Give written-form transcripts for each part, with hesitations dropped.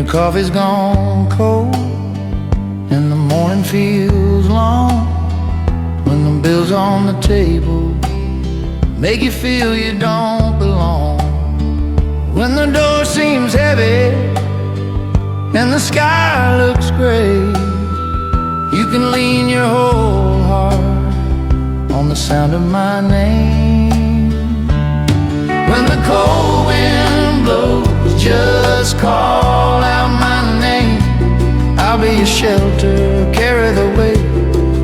the coffee's gone cold and the morning feels long, when the bills on the table make you feel you don't belong, when the door seems heavy and the sky looks gray, you can lean your whole heart on the sound of my name. When the cold wind blows, just call out my name. I'll be your shelter, carry the weight,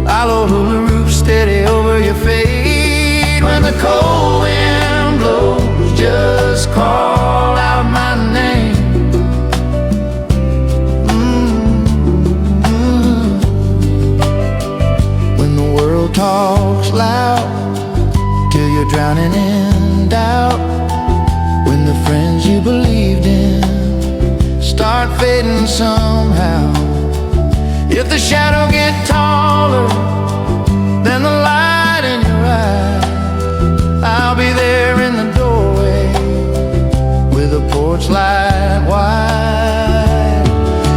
I'll hold the roof steady over your fate. When the cold wind blows, just call out my name. When the world talks loud till you're drowning in doubt, when the friends you believed in start fading somehow, if the shadow gets taller than the light in your eye, I'll be there in the doorway with a porch light wide.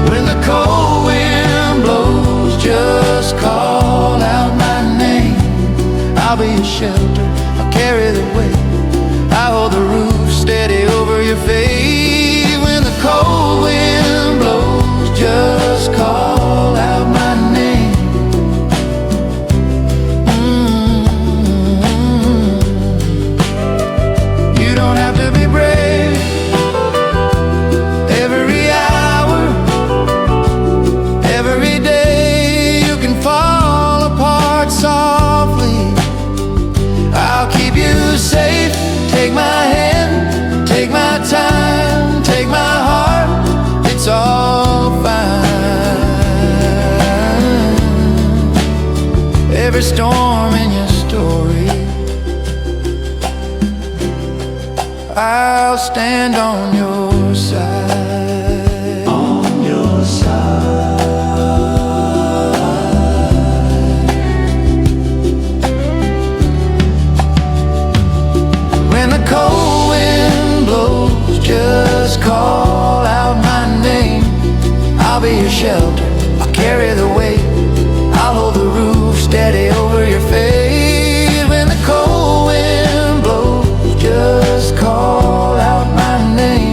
When the cold wind blows, just call out my name. I'll be your shelter, I'll carry the weight, I'll hold the roof steady over your fate. When the cold wind blows, just call out my name. You don't have to be brave every hour, every day. You can fall apart softly, I'll keep you safe. Take my hand, take my time, take my heart, it's all fine. Every storm in your story, I'll stand on your side. On your side. When the cold wind blows, just call out my name. I'll be your shelter, I'll carry the weight, I'll hold the roof steady over your fate. When the cold wind blows, just call out my name.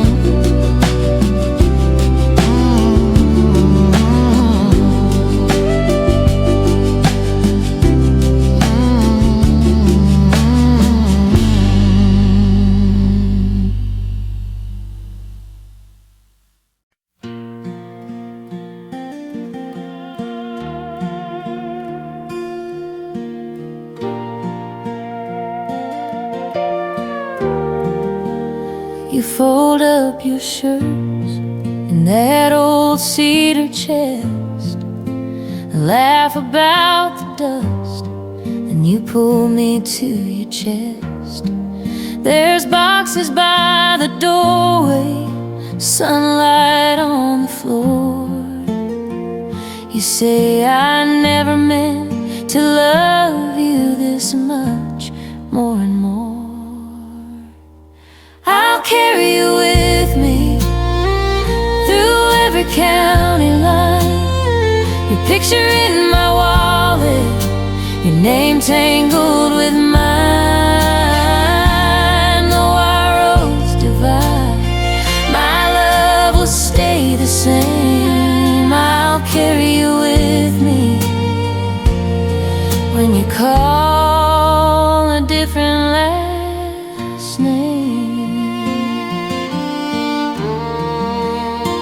You fold up your shirts in that old cedar chest, laugh about the dust, and you pull me to your chest. There's boxes by the doorway, sunlight on the floor. You say I never meant to love you this much, more and more. I'll carry you with me through every county line, your picture in my wallet, your name tangled with mine. Though our roads divide, my love will stay the same. I'll carry you with me when you call a different last name.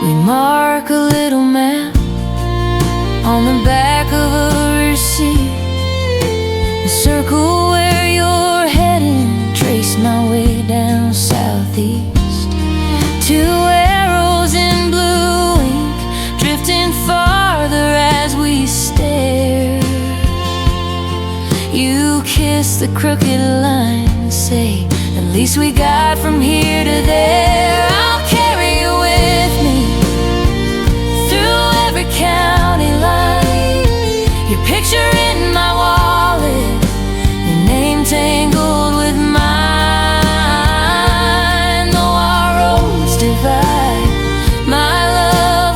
We mark a little map on the back of a receipt, a circle where you're heading, trace my way down southeast. Two arrows in blue ink, drifting farther as we stare. You kiss the crooked line and say, at least we got from here to there. I'll carry you with me through every county line, your picture in my wallet, your name tangled with mine. Though our roads divide, my love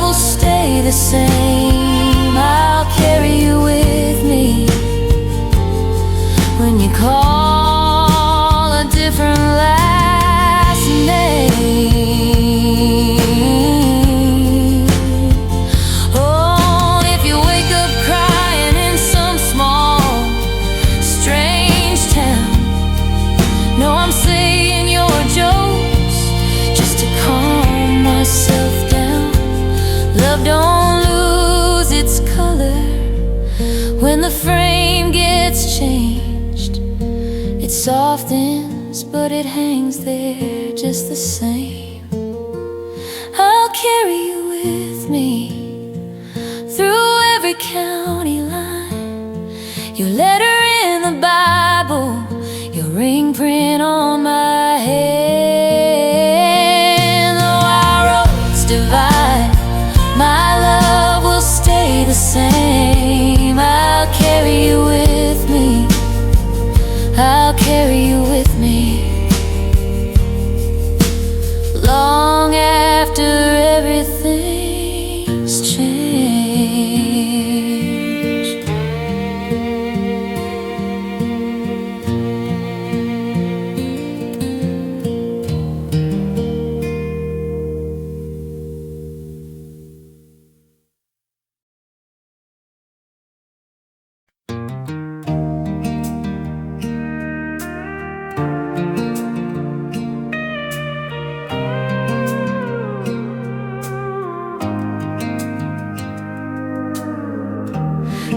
softens, but it hangs there just the same. I'll carry you with me through every county line. Your letter in the Bible, your ring print on my hand. Though our roads divide, my love will stay the same. I'll carry you with me, I'll carry you with me, long after everything's changed.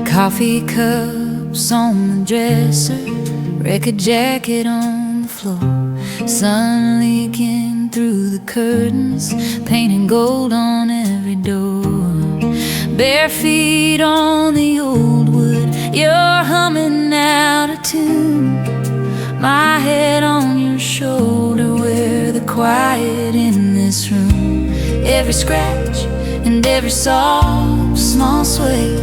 Coffee cups on the dresser, record jacket on the floor, sun leaking through the curtains, painted gold on every door. Bare feet on the old wood, you're humming out a tune. My head on your shoulder, we're the quiet in this room. Every scratch and every soft small sway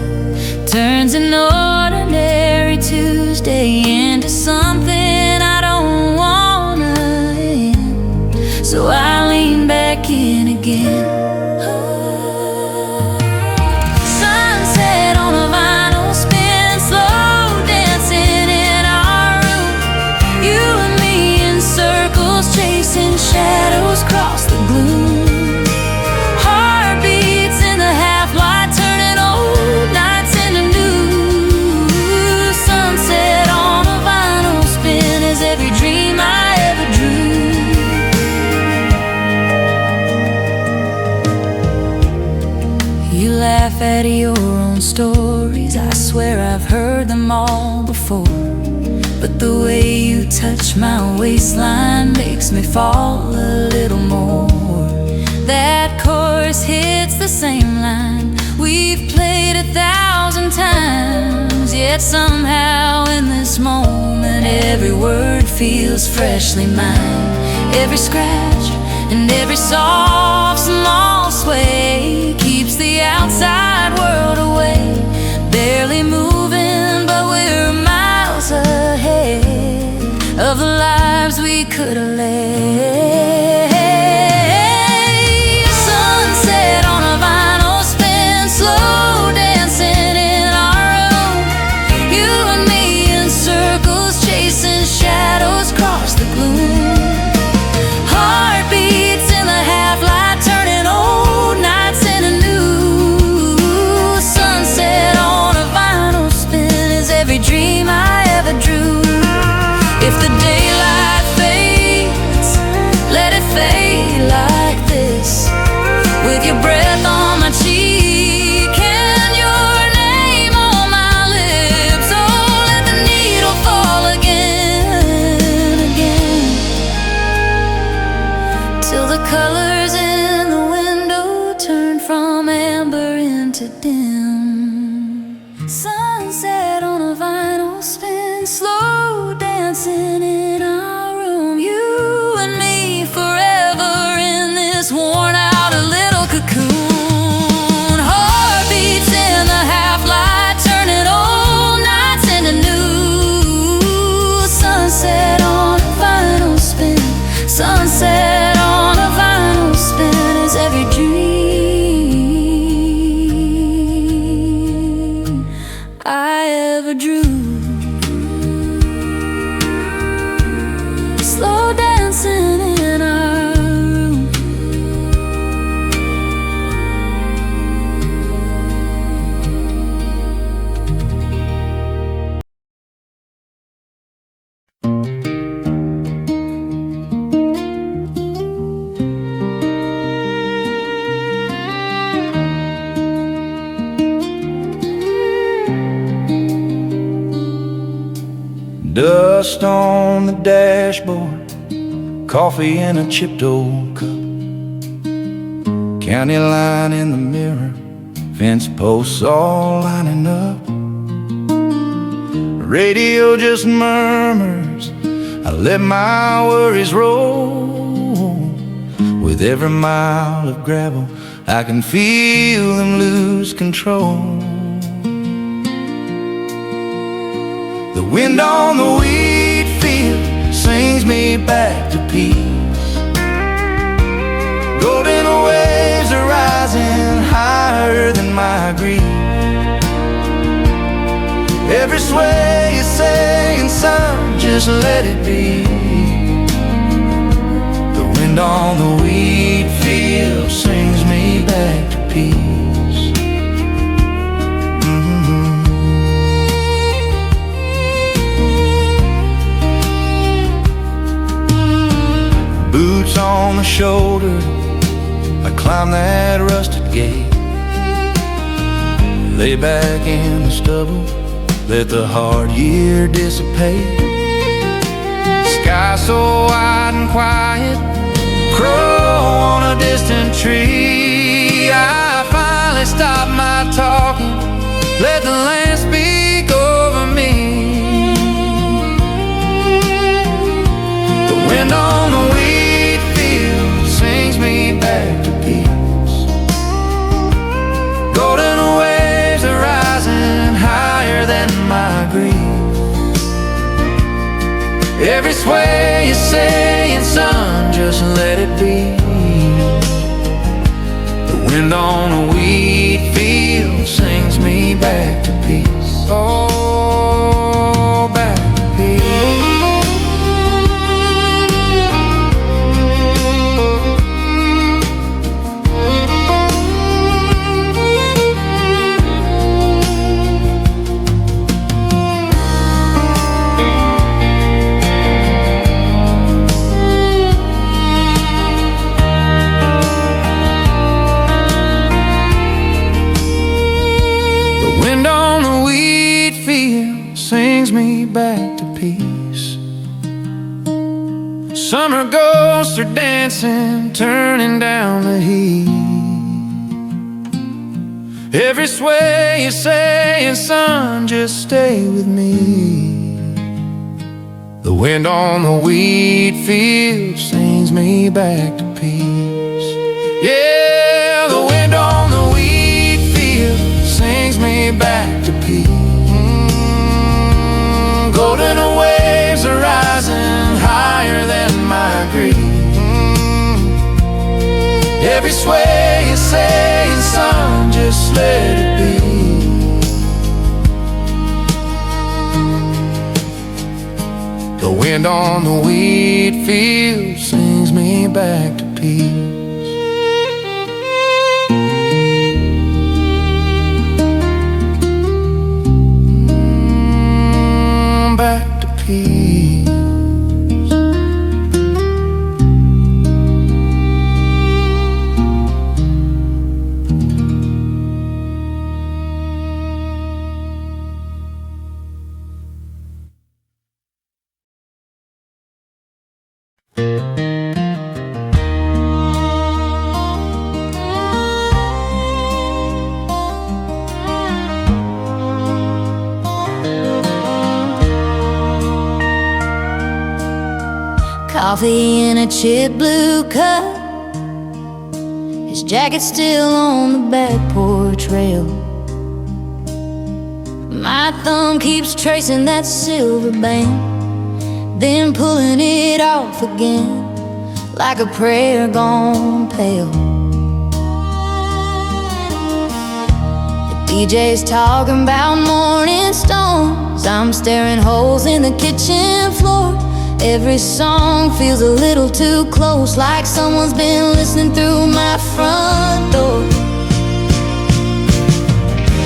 turns an ordinary Tuesday into something I don't wanna end. So I lean back in again. Sunset on a vinyl spin, slow dancing in our room. You and me in circles, chasing shadows across the gloom. Heartbeats in the half light, turning old nights into new. Sunset on a vinyl spin is every dream I ever drew. You laugh at your own stories, I swear I've heard them all before. But the way you touch my waistline makes me fall a little more. That chorus hits the same line we've played 1,000 times, yet somehow in this moment every word feels freshly mine. Every scratch and every soft small sway keeps the outside world away. Barely moving, but we're miles ahead of the lives we could have led. Sunset on a vinyl spin, slow dancing in our room. You and me in circles, chasing shadows across the gloom. Heartbeats in the half light, turning old nights into new. Sunset on a vinyl spin is every dream I ever drew. If the daylight fades, let it fade like this, with your breath on my cheek and your name on my lips. Oh, let the needle fall again, again, till the colors in the window turn from amber into dim. Sunset on a vinyl spin, slow dancing in our room. You and me forever in this worn out a little cocoon. Heartbeats in the half light, turning old nights into new. Sunset on a vinyl spin, sunset on a vinyl spin is every dream I ever drew. Slow dancing in our room. Dust on the dashboard, coffee in a chipped old cup, county line in the mirror, fence posts all lining up. Radio just murmurs, I let my worries roll. With every mile of gravel, I can feel them lose control. The wind on the wheat field sings me back to peace. Golden waves are rising higher than my grief. Every sway is saying, son, just let it be. The wind on the wheat field sings me back to peace. Boots on the shoulder, I climb that rusted gate. Lay back in the stubble, let the hard year dissipate. Sky so wide and quiet, crow on a distant tree. I finally stop my talking, let the land speak over me. The wind on the wheat field sings me back to peace. Golden waves are rising higher than my grief. Every sway is saying, son, just let it be. The wind on the wheat field sings me back to peace. Oh, back to peace. Sings me back to peace. Summer ghosts are dancing, turning down the heat. Every sway is saying, son, just stay with me. The wind on the wheat field sings me back to peace. Yeah, the wind on the wheat field sings me back to peace. Golden waves are rising higher than my grief. Every sway is saying, son, just let it be. The wind on the wheat field sings me back to peace. Back to peace. Coffee in a chip blue cup, his jacket still on the back porch rail. My thumb keeps tracing that silver band, then pulling it off again, like a prayer gone pale. The DJ's talking about morning storms, I'm staring holes in the kitchen floor. Every song feels a little too close, like someone's been listening through my front door.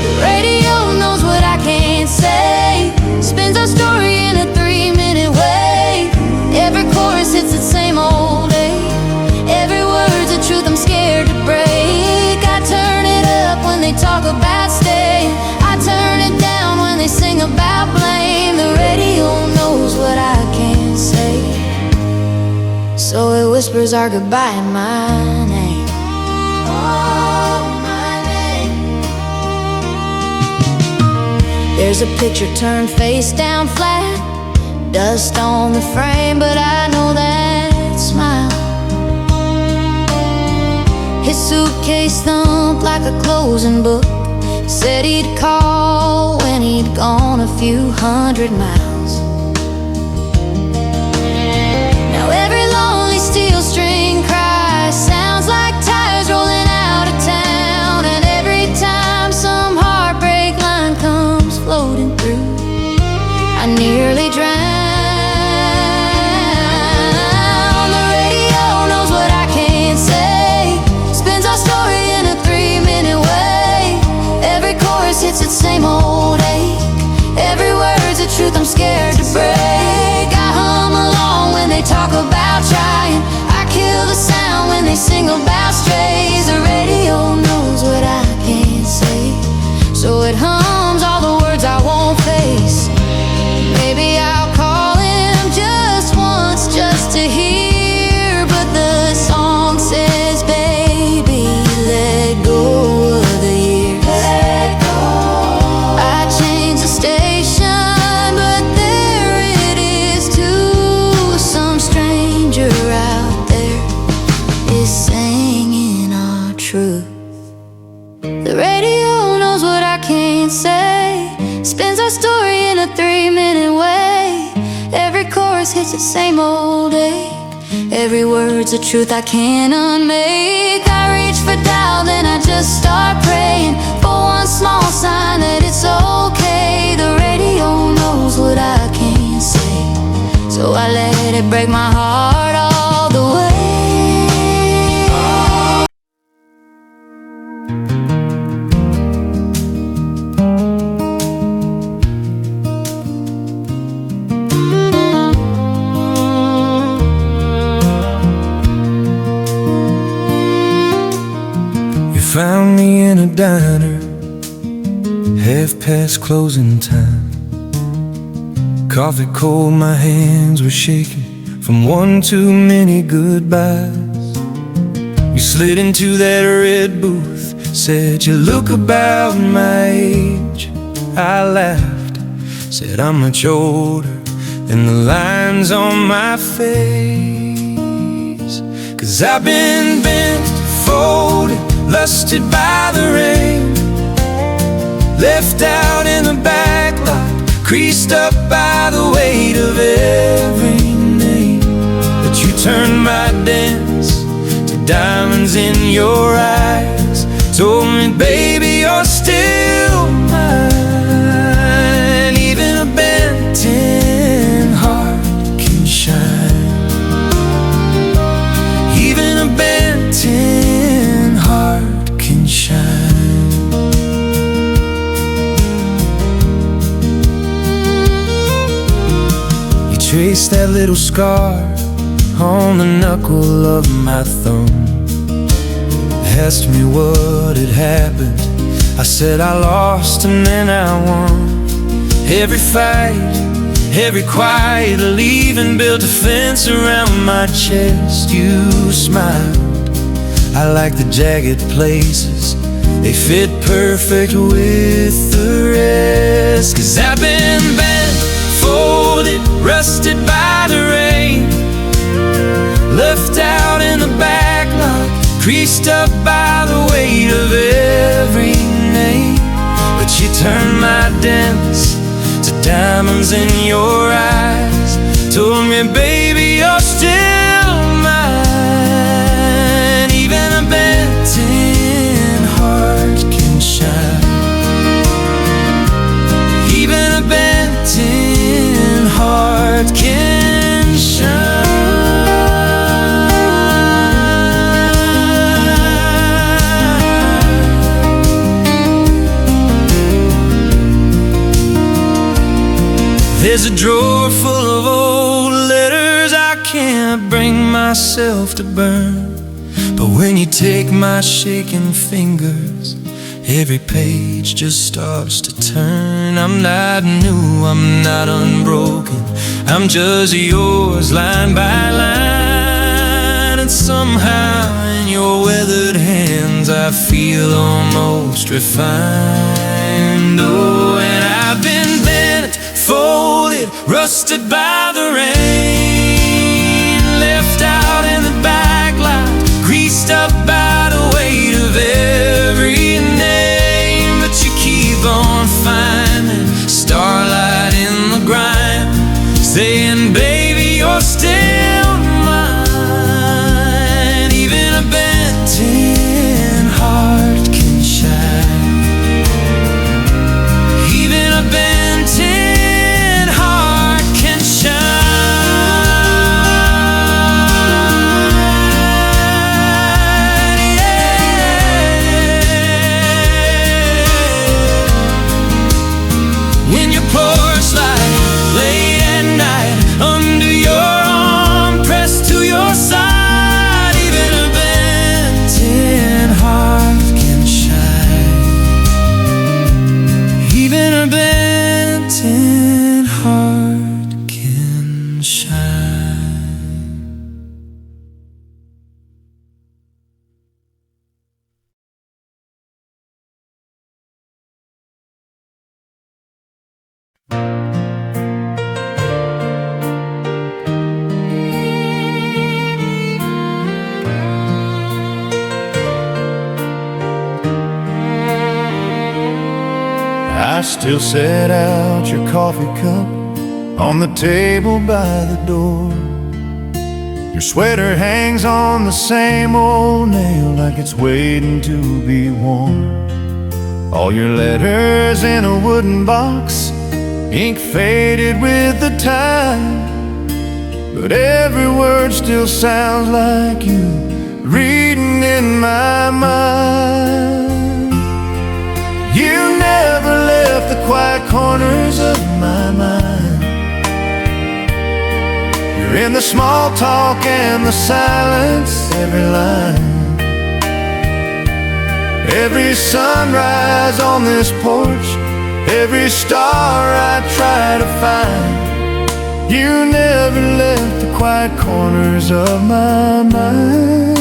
The radio knows what I can't say, spins our story in a 3-minute way. Every chorus hits the same old A, every word's a truth I'm scared to break. I turn it up when they talk about staying, I turn it down when they sing about blame. The radio knows whispers are goodbye in my name. Oh, my name. There's a picture turned face down flat, dust on the frame, but I know that smile. His suitcase thumped like a closing book. Said he'd call when he'd gone a few hundred miles. Now every lonely steel string cry sounds like tires rolling out of town. And every time some heartbreak line comes floating through, I nearly drown. The radio knows what I can't say, spins our story in a 3-minute way. Every chorus hits its same old ache, every word's a truth I'm scared to break. I hum along when they talk about trying, I kill the sound when they sing about strays. The radio knows what I can't say, so it hums all the words I won't face. Maybe I'll call him just once just to hear, but the song says, baby, let go of the years. Let go. I changed the station, but there it is too. Some stranger out there is singing our truth. The radio knows what I can't say, spins our story in a 3-minute way. Every chorus hits the same old ache, every word's a truth I can't unmake. I reach for doubt, then I just start praying for one small sign that it's okay. The radio knows what I can't say, so I let it break my heart all the way. Found me in a diner, half past closing time. Coffee cold, my hands were shaking from one too many goodbyes. You slid into that red booth, said you look about my age. I laughed, said I'm much older than the lines on my face. 'Cause I've been bent, folded, lusted by the rain, left out in the back lot, creased up by the weight of every name. But you turned my dance to diamonds in your eyes, told me, baby, you're still mine. Even a bent tin heart can shine, even a bent tin heart can shine. You traced that little scar on the knuckle of my thumb, asked me what had happened. I said I lost and then I won. Every fight, every quiet leaving built a fence around my chest. You smiled, I like the jagged places, they fit perfect with the rest. 'Cause I've been bent, folded, rusted by the rain, left out in the back lot, creased up by the weight of every name. But you turned my dance to diamonds in your eyes, told me, baby, you're still mine. Even a bent tin heart can shine, even a bent tin heart can shine. There's a drawer full of old letters I can't bring myself to burn, but when you take my shaking fingers, every page just starts to turn. I'm not new, I'm not unbroken, I'm just yours line by line. and somehow in your weathered hands I feel almost refined. Oh, and I've been bent, folded, rusted by the rain, left out in the backlight, greased up by the weight of every name. But you keep on finding starlight in the grime, saying, baby, you're still mine. Even a bent tin heart can shine. Even a bent tin heart can shine. Yeah. When your porch light late at night, under your arm, pressed to your side, even a bent tin heart can shine. Even a bent tin heart can shine. I still set out your coffee cup on the table by the door. Your sweater hangs on the same old nail like it's waiting to be worn. All your letters in a wooden box, ink faded with the time, but every word still sounds like you reading in my mind. You never left the quiet corners of my mind. You're in the small talk and the silence, every line. Every sunrise on this porch, every star I try to find. You never left the quiet corners of my mind.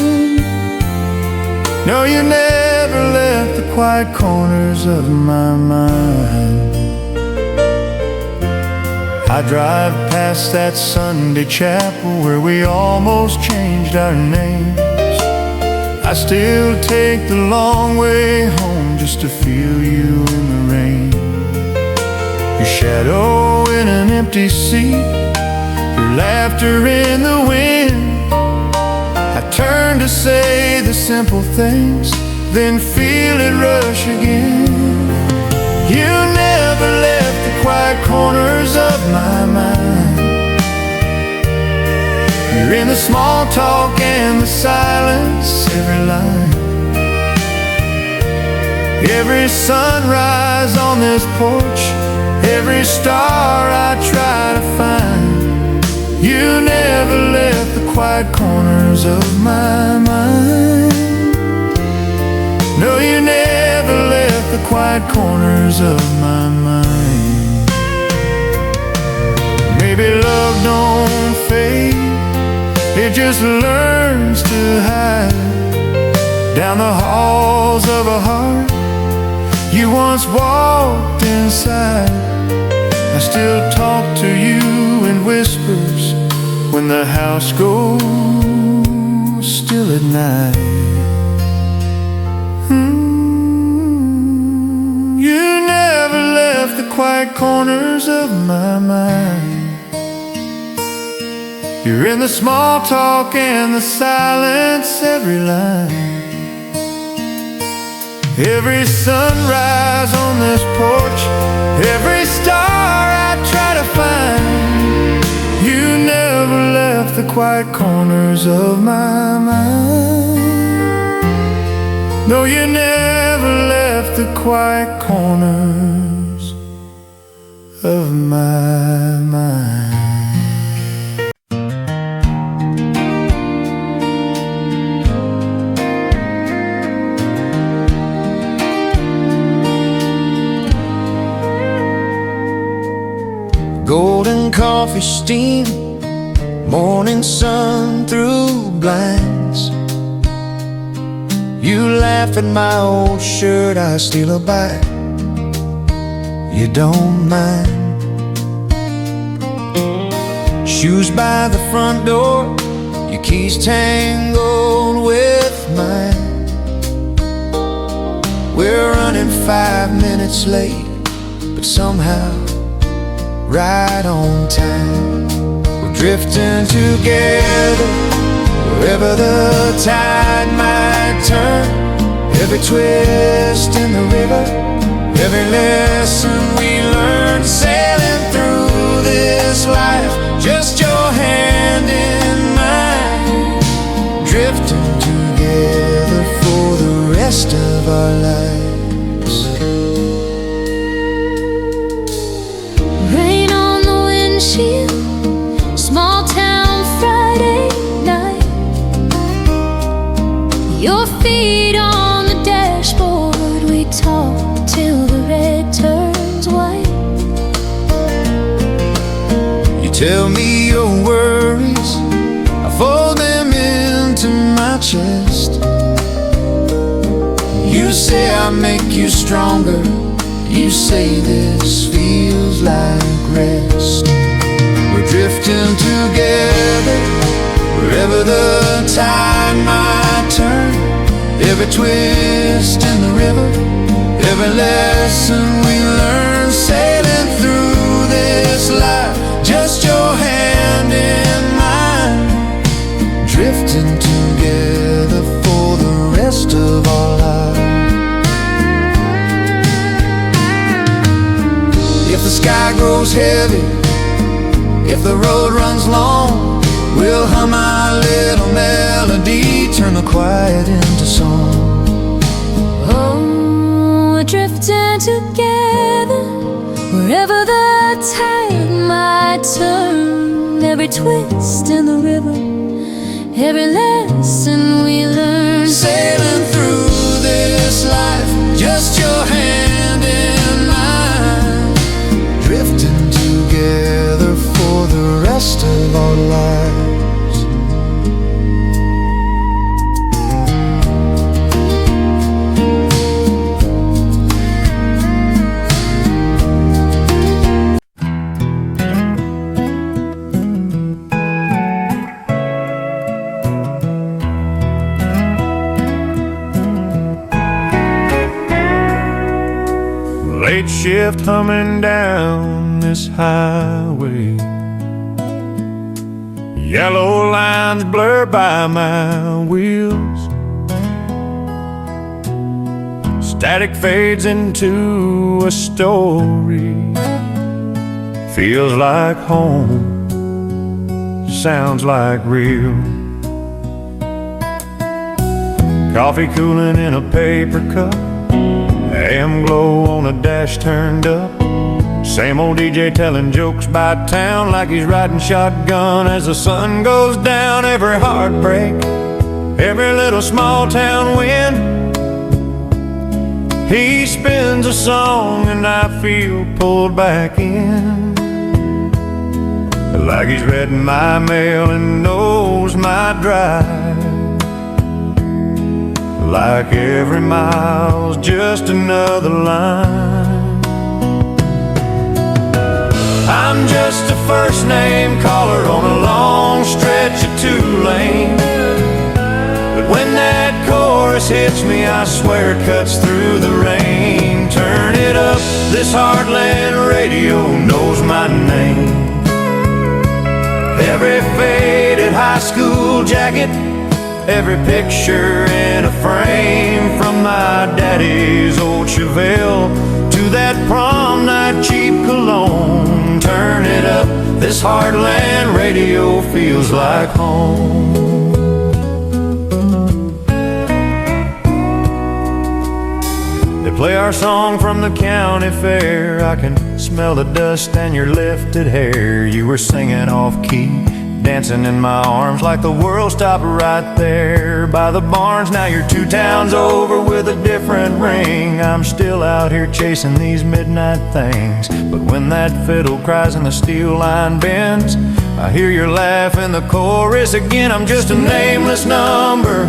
No, you never left the quiet corners of my mind. I drive past that Sunday chapel where we almost changed our names. I still take the long way home just to feel you in the rain. Your shadow in an empty seat, your laughter in the wind. I turn to say the simple things, then feel it rush again. You never left the quiet corners of my mind. You're in the small talk and the silence, every line. Every sunrise on this porch, every star I try to find. You never left the quiet corners of my mind. No, you never left the quiet corners of my mind. Maybe love don't fade, it just learns to hide. Down the halls of a heart you once walked inside, I still talk to you in whispers when the house goes still at night. You never left the quiet corners of my mind. You're in the small talk and the silence, every line. Every sunrise on this porch, every star I try to find. You never left the quiet corners of my mind. No, you never left the quiet corners of my mind. Golden coffee steam, morning sun through blinds. dance. You laugh at my old shirt, I steal a bite. You don't mind. Shoes by the front door, your keys tangled with mine. We're running 5 minutes late, but somehow right on time. We're drifting together wherever the tide might turn. Every twist in the river, every lesson we learn, sailing through this life, just your hand in mine, drifting together for the rest of our lives. Rain on the windshield, small town Friday night. Your feet on the dashboard, we talk till the red turns white. You tell me your worries, I fold them into my chest. You say I make you stronger, you say this feels like rest. We're drifting together wherever the tide might turn. Every twist in the river, every lesson we learn, sailing through this life, just your hand in mine, drifting together for the rest of our lives. If the sky grows heavy, if the road runs long, we'll hum our little melody, turn the quiet into song. Oh, we're drifting together wherever the tide might turn. Every twist in the river, every lesson we learn, Sailing through this life, just your hand in mine, drifting together for the rest of our lives. Late shift humming down this highway, yellow lines blur by my wheels. Static fades into a story. Feels like home, sounds like real. Coffee cooling in a paper cup, AM glow on a dash turned up. Same old DJ telling jokes about town like he's riding shotgun as the sun goes down. Every heartbreak, every little small town win, he spins a song and I feel pulled back in, like he's read my mail and knows my drive, like every mile's just another line. I'm just a first name caller on a long stretch of 2-lane, but when that chorus hits me, I swear it cuts through the rain. Turn it up, this heartland radio knows my name. Every faded high school jacket, every picture in a frame, from my daddy's old Chevelle to that prom night cheap cologne. Turn it up, this heartland radio feels like home. They play our song from the county fair, I can smell the dust and your lifted hair. You were singing off key, dancing in my arms like the world stopped right there by the barns. Now you're 2 towns over with a different ring. I'm still out here chasing these midnight things, but when that fiddle cries and the steel line bends, I hear your laugh in the chorus again. I'm just a nameless number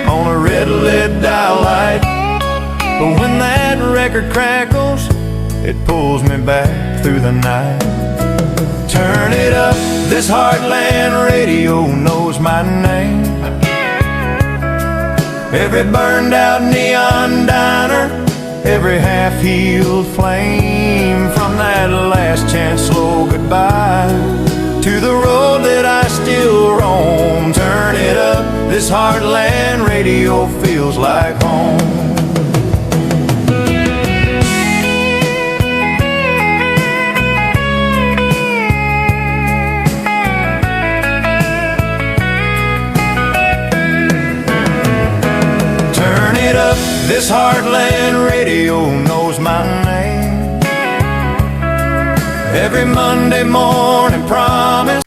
on a red-lit dial light. But when that record crackles, it pulls me back through the night. Turn it up, this Heartland radio knows my name. Every burned out neon diner, every half-healed flame, from that last chance slow goodbye to the road that I still roam. Turn it up, this Heartland radio feels like home. This Heartland radio knows my name. Every Monday morning promise.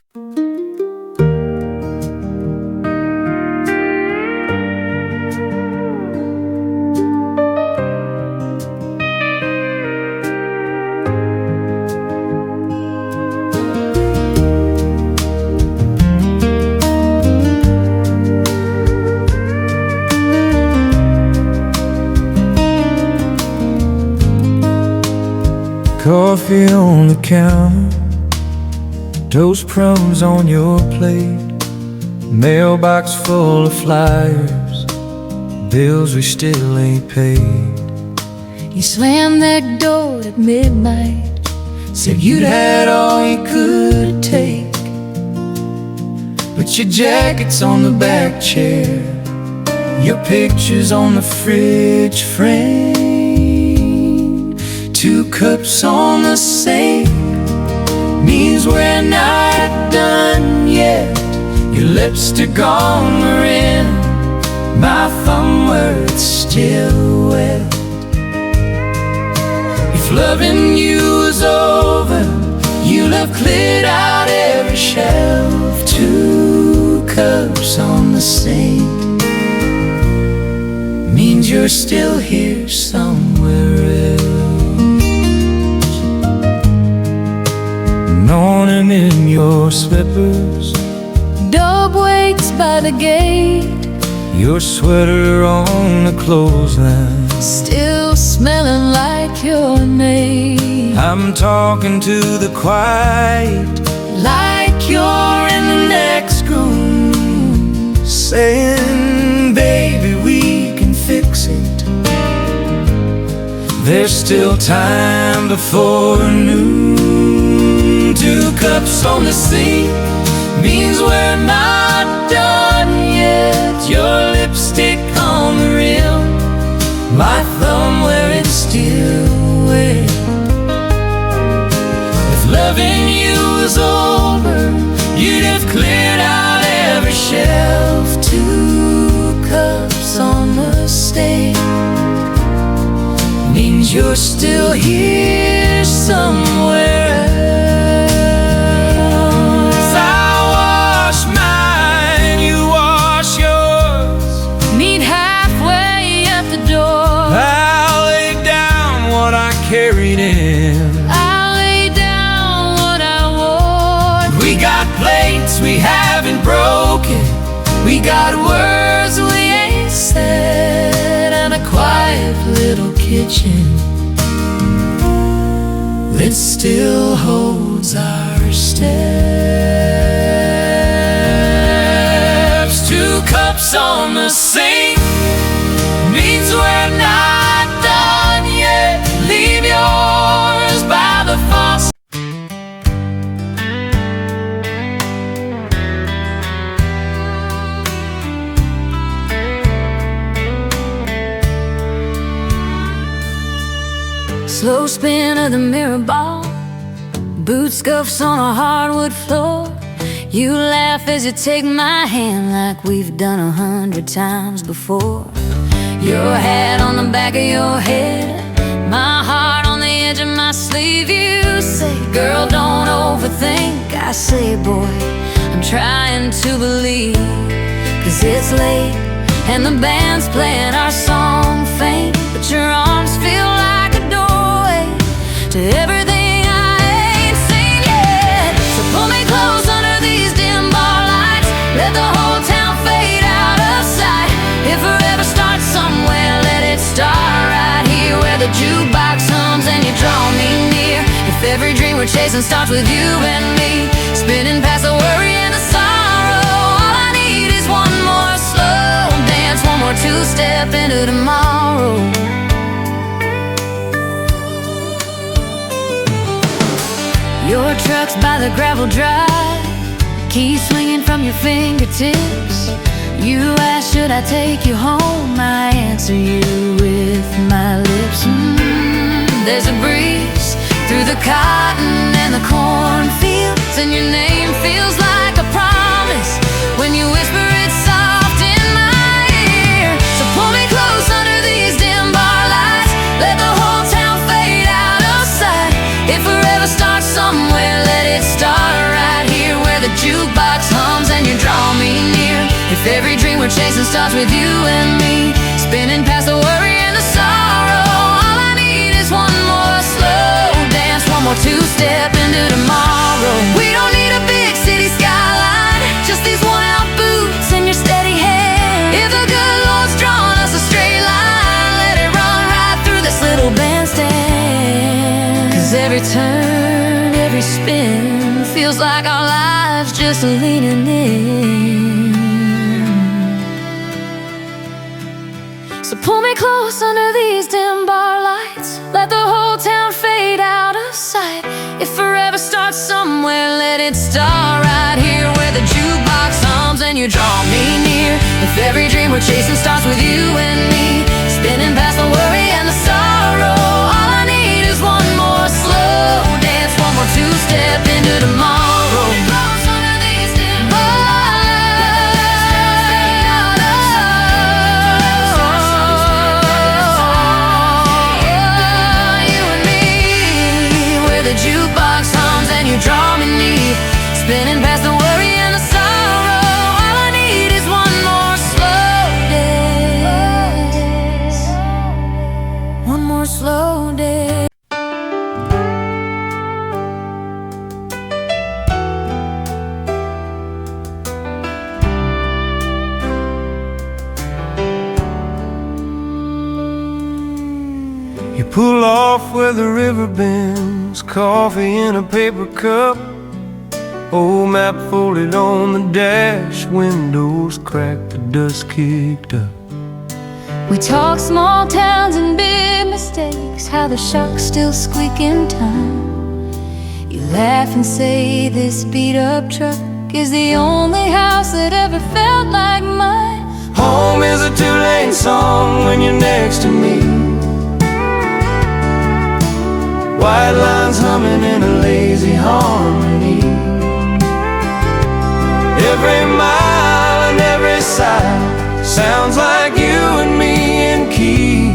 Coffee on the counter, toast crumbs on your plate, mailbox full of flyers, bills we still ain't paid. You slammed that door at midnight, Said you'd had all you could take, but your jacket's on the back chair, your picture's on the fridge frame. 2 cups on the sink means we're not done yet. Your lipstick on the rim, my thumb where it's still wet. If loving you was over, you'd have cleared out every shelf. 2 cups on the sink means you're still here somewhere else. Morning in your slippers, dog waits by the gate, your sweater on the clothesline, still smelling like your name. I'm talking to the quiet, Like you're in the next room, saying, baby, we can fix it. There's still time before noon. 2 cups on the sink means we're not done yet. Your lipstick on the rim, my thumb where it's still wet. If loving you was over, you'd have cleared out every shelf. 2 cups on the sink means you're still here somewhere else. Carried in, I'll lay down what I wore. we got plates we haven't broken, we got words we ain't said, and a quiet little kitchen that still holds our steps. 2 cups on the sink means we're not done yet. Leave yours by the faucet. Slow spin of the mirror ball, boot scuffs on a hardwood floor. You laugh as you take my hand like we've done 100 times before. Your hat on the back of your head, my heart on the edge of my sleeve. You say, girl, don't overthink. I say, boy, I'm trying to believe. 'Cause it's late and the band's playing our song faint, but your arms feel like a doorway to everything I ain't seen yet. So pull me close. we're chasing starts with you and me, spinning past the worry and the sorrow. All I need is one more slow dance, one more two-step into tomorrow. Your truck's by the gravel drive, keys swinging from your fingertips. You ask, should I take you home? I answer you with my lips. There's a breeze through the cotton and the cornfields, and your name feels like a promise when you whisper it soft in my ear. So pull me close under these dim bar lights, let the whole town fade out of sight. If forever starts somewhere, let it start right here where the jukebox hums and you draw me near. If every dream we're chasing starts with you and me, spinning past the worry and the sorrow, all I need is one more slow dance, one more two-step into tomorrow. We don't need a big city skyline, just these worn-out boots and your steady hand. If the good Lord's drawn us a straight line, let it run right through this little bandstand. 'Cause every turn, every spin feels like our lives just leaning in. So pull me close under these dim bar lights, let the whole town fade out of sight. If forever starts somewhere, let it start right here where the jukebox hums and you draw me near. If every dream we're chasing starts with you and me, spinning past the worry and the sorrow, all I need is one more slow dance, one more two-step into tomorrow. Draw me near, spinning past the worry and the sorrow. All I need is one more slow dance, one more slow dance. You pull off where the river bends, coffee in a paper cup, old map folded on the dash, windows cracked, the dust kicked up. We talk small towns and big mistakes, how the shocks still squeak in time. You laugh and say this beat-up truck is the only house that ever felt like mine. Home is a two-lane song when you're next to me, white lines humming in a lazy harmony. Every mile and every side sounds like you and me in key.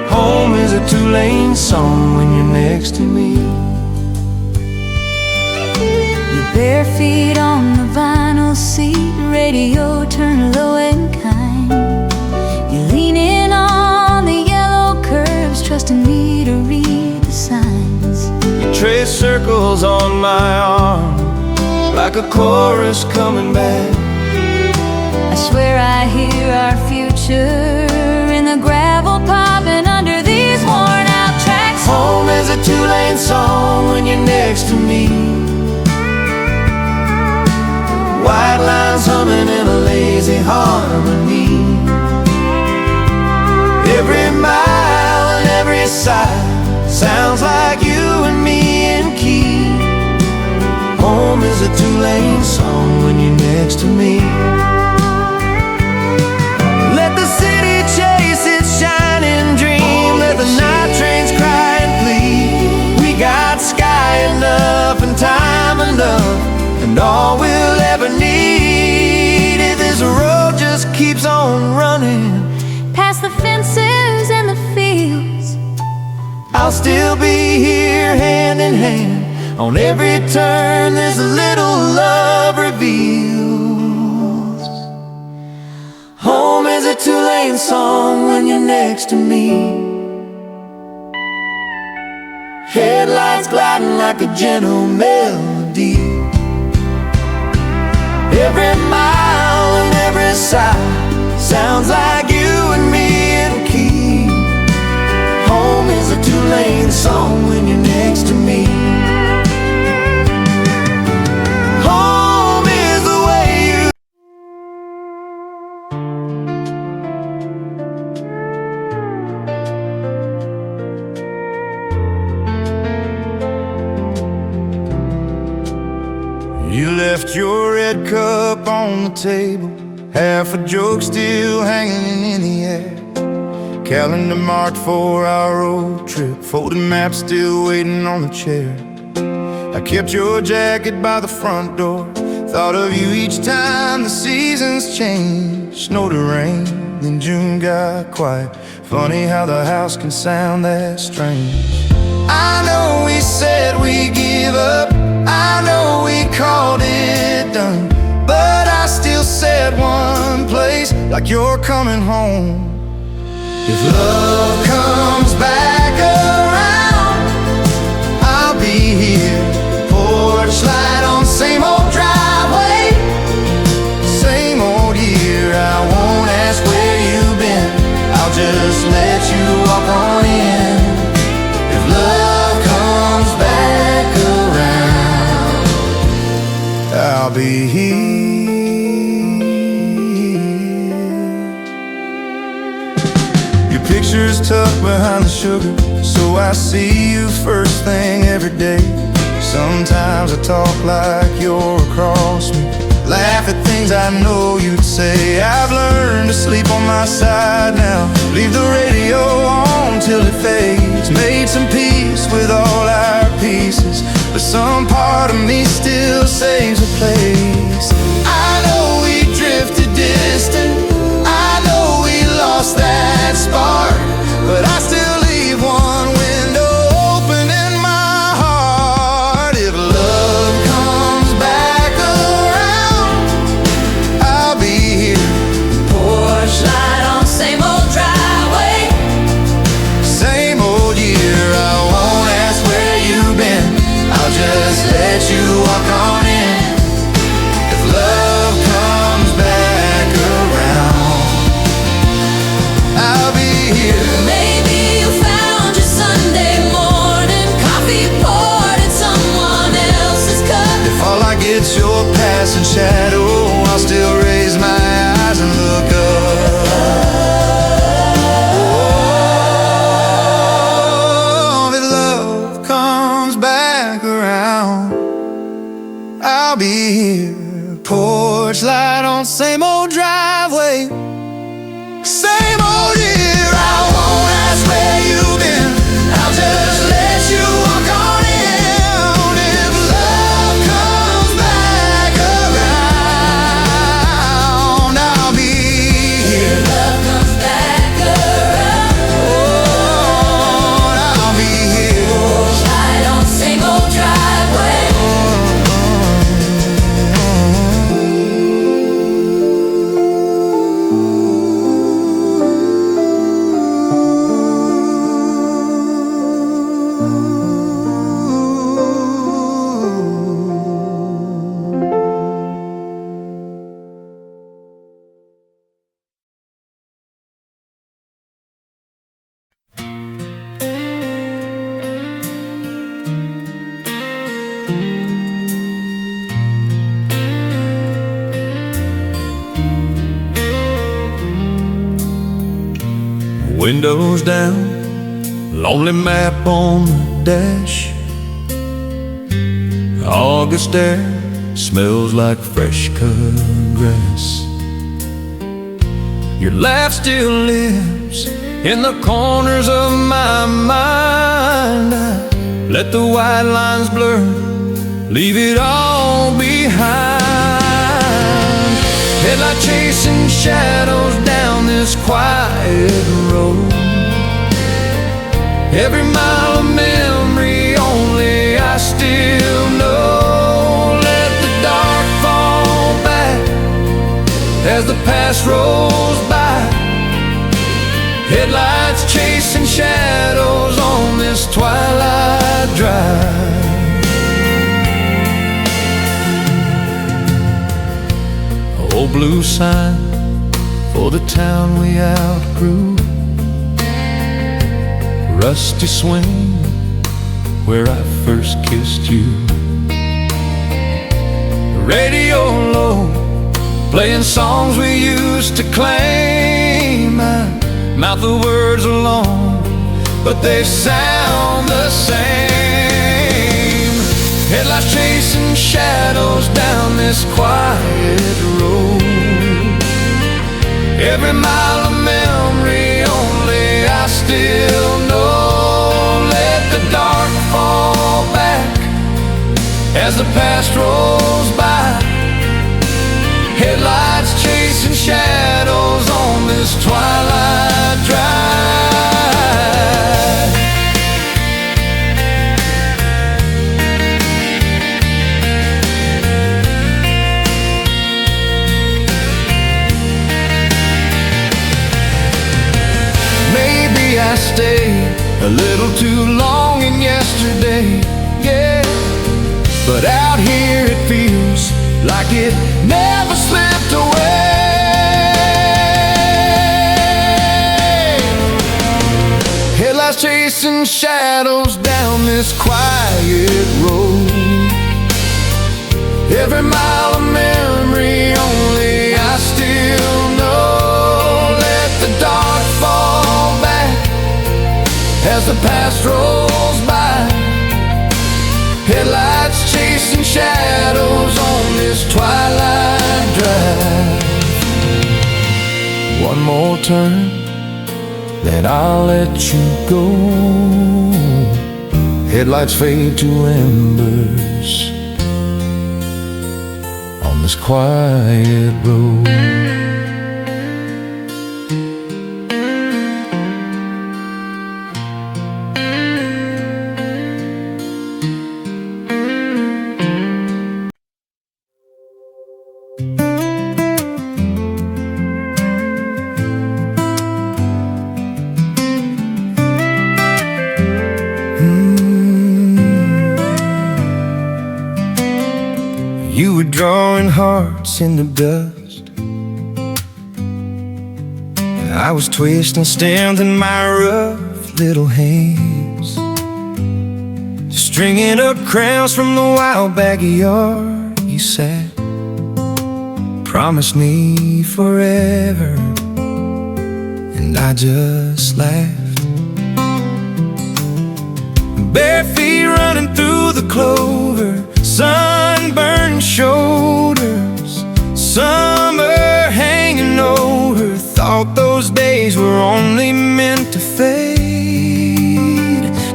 Home is a two-lane song when you're next to me. Your bare feet on the vinyl seat, radio turned low and kind. You're leaning on the yellow curves, trusting me to read the signs. You trace circles on my arm like a chorus coming back. I swear I hear our future in the gravel popping under these worn-out tracks. Home is a two-lane song when you're next to me, white lines humming in a lazy harmony. Every mile and every side sounds like you and me in key. Home is a two-lane song when you're next to me. Let the city chase its shining dream, let the night trains cry and plead. We got sky enough and time enough, and all we'll ever need. If this road just keeps on running past the fences and the fields, I'll still be here hand in hand. On every turn there's a little love reveals. Home is a two-lane song when you're next to me, headlights gliding like a gentle melody. Every mile and every side sounds like you and me in key. Home is a two-lane song when you're next to me. left your red cup on the table, half a joke still hanging in the air. Calendar marked for our road trip, folded map still waiting on the chair. I kept your jacket by the front door, thought of you each time the seasons changed. Snow to rain, then June got quiet. Funny how the house can sound that strange. I know we said we'd give up, I know we called it done, but I still said one place, like you're coming home. If love comes back around, I'll be here. Porch light on same old driveway, same old year. I won't ask where you've been, I'll just let you walk on in. If love comes back around, I'll be here. Your picture's tucked behind the sugar, so I see you first thing every day. Sometimes I talk like you're across me, laugh at things I know you'd say. I've learned to sleep on my side now, leave the radio on till it fades. Made some peace with all our pieces, but some part of me still saves a place. I know we drifted distant, I know we lost that spark, but I still leave one window open in my heart. If love comes back around, I'll be here. Porch light on same old driveway, Same old year. I won't ask where you've been, I'll just let you walk on in. If love comes back around, I'll be here. maybe you found your Sunday morning coffee poured in someone else's cup. If all I get's your passing shadow, I'll still raise my eyes and look up. Oh, if love comes back around, I'll be here. Porch light on same old driveway, same old year. I won't ask where you've been, I'll just let you walk on in. If love comes back around, I'll be here. Love comes back around, Oh, I'll be here. porch light on same old driveway. Windows down, lonely map on the dash. August air smells like fresh cut grass. Your laugh still lives in the corners of my mind. I let the white lines blur, leave it all behind. Headlight chasing shadows down this quiet road. Every mile of memory only I still know. Let the dark fall back as the past rolls by. Headlights chasing shadows on this twilight drive. Old blue sign for the town we outgrew. Rusty swing where I first kissed you. Radio low, playing songs we used to claim. I mouth the words alone, but they sound the same. Headlights chasing chasing shadows down this quiet road. Every mile of memory only I still know. Let the dark fall back as the past rolls by. Headlights chasing shadows on this twilight drive. Maybe I stayed a little too long in yesterday, yeah. But out here it feels like it never slipped away. Headlights chasing shadows down this quiet road. Every mile of memory only I still know. Let the dark fall back as the past rolls by. Headlights chasing shadows on this twilight drive. One more turn, then I'll let you go. Headlights fade to embers on this quiet road. You were drawing hearts in the dust. I was twisting stems in my rough little hands, stringing up crowns from the wild backyard. You sat, promised me forever, and I just laughed. Bare feet running through the clover, sunburned shoulders, summer hanging over. Thought those days were only meant to fade.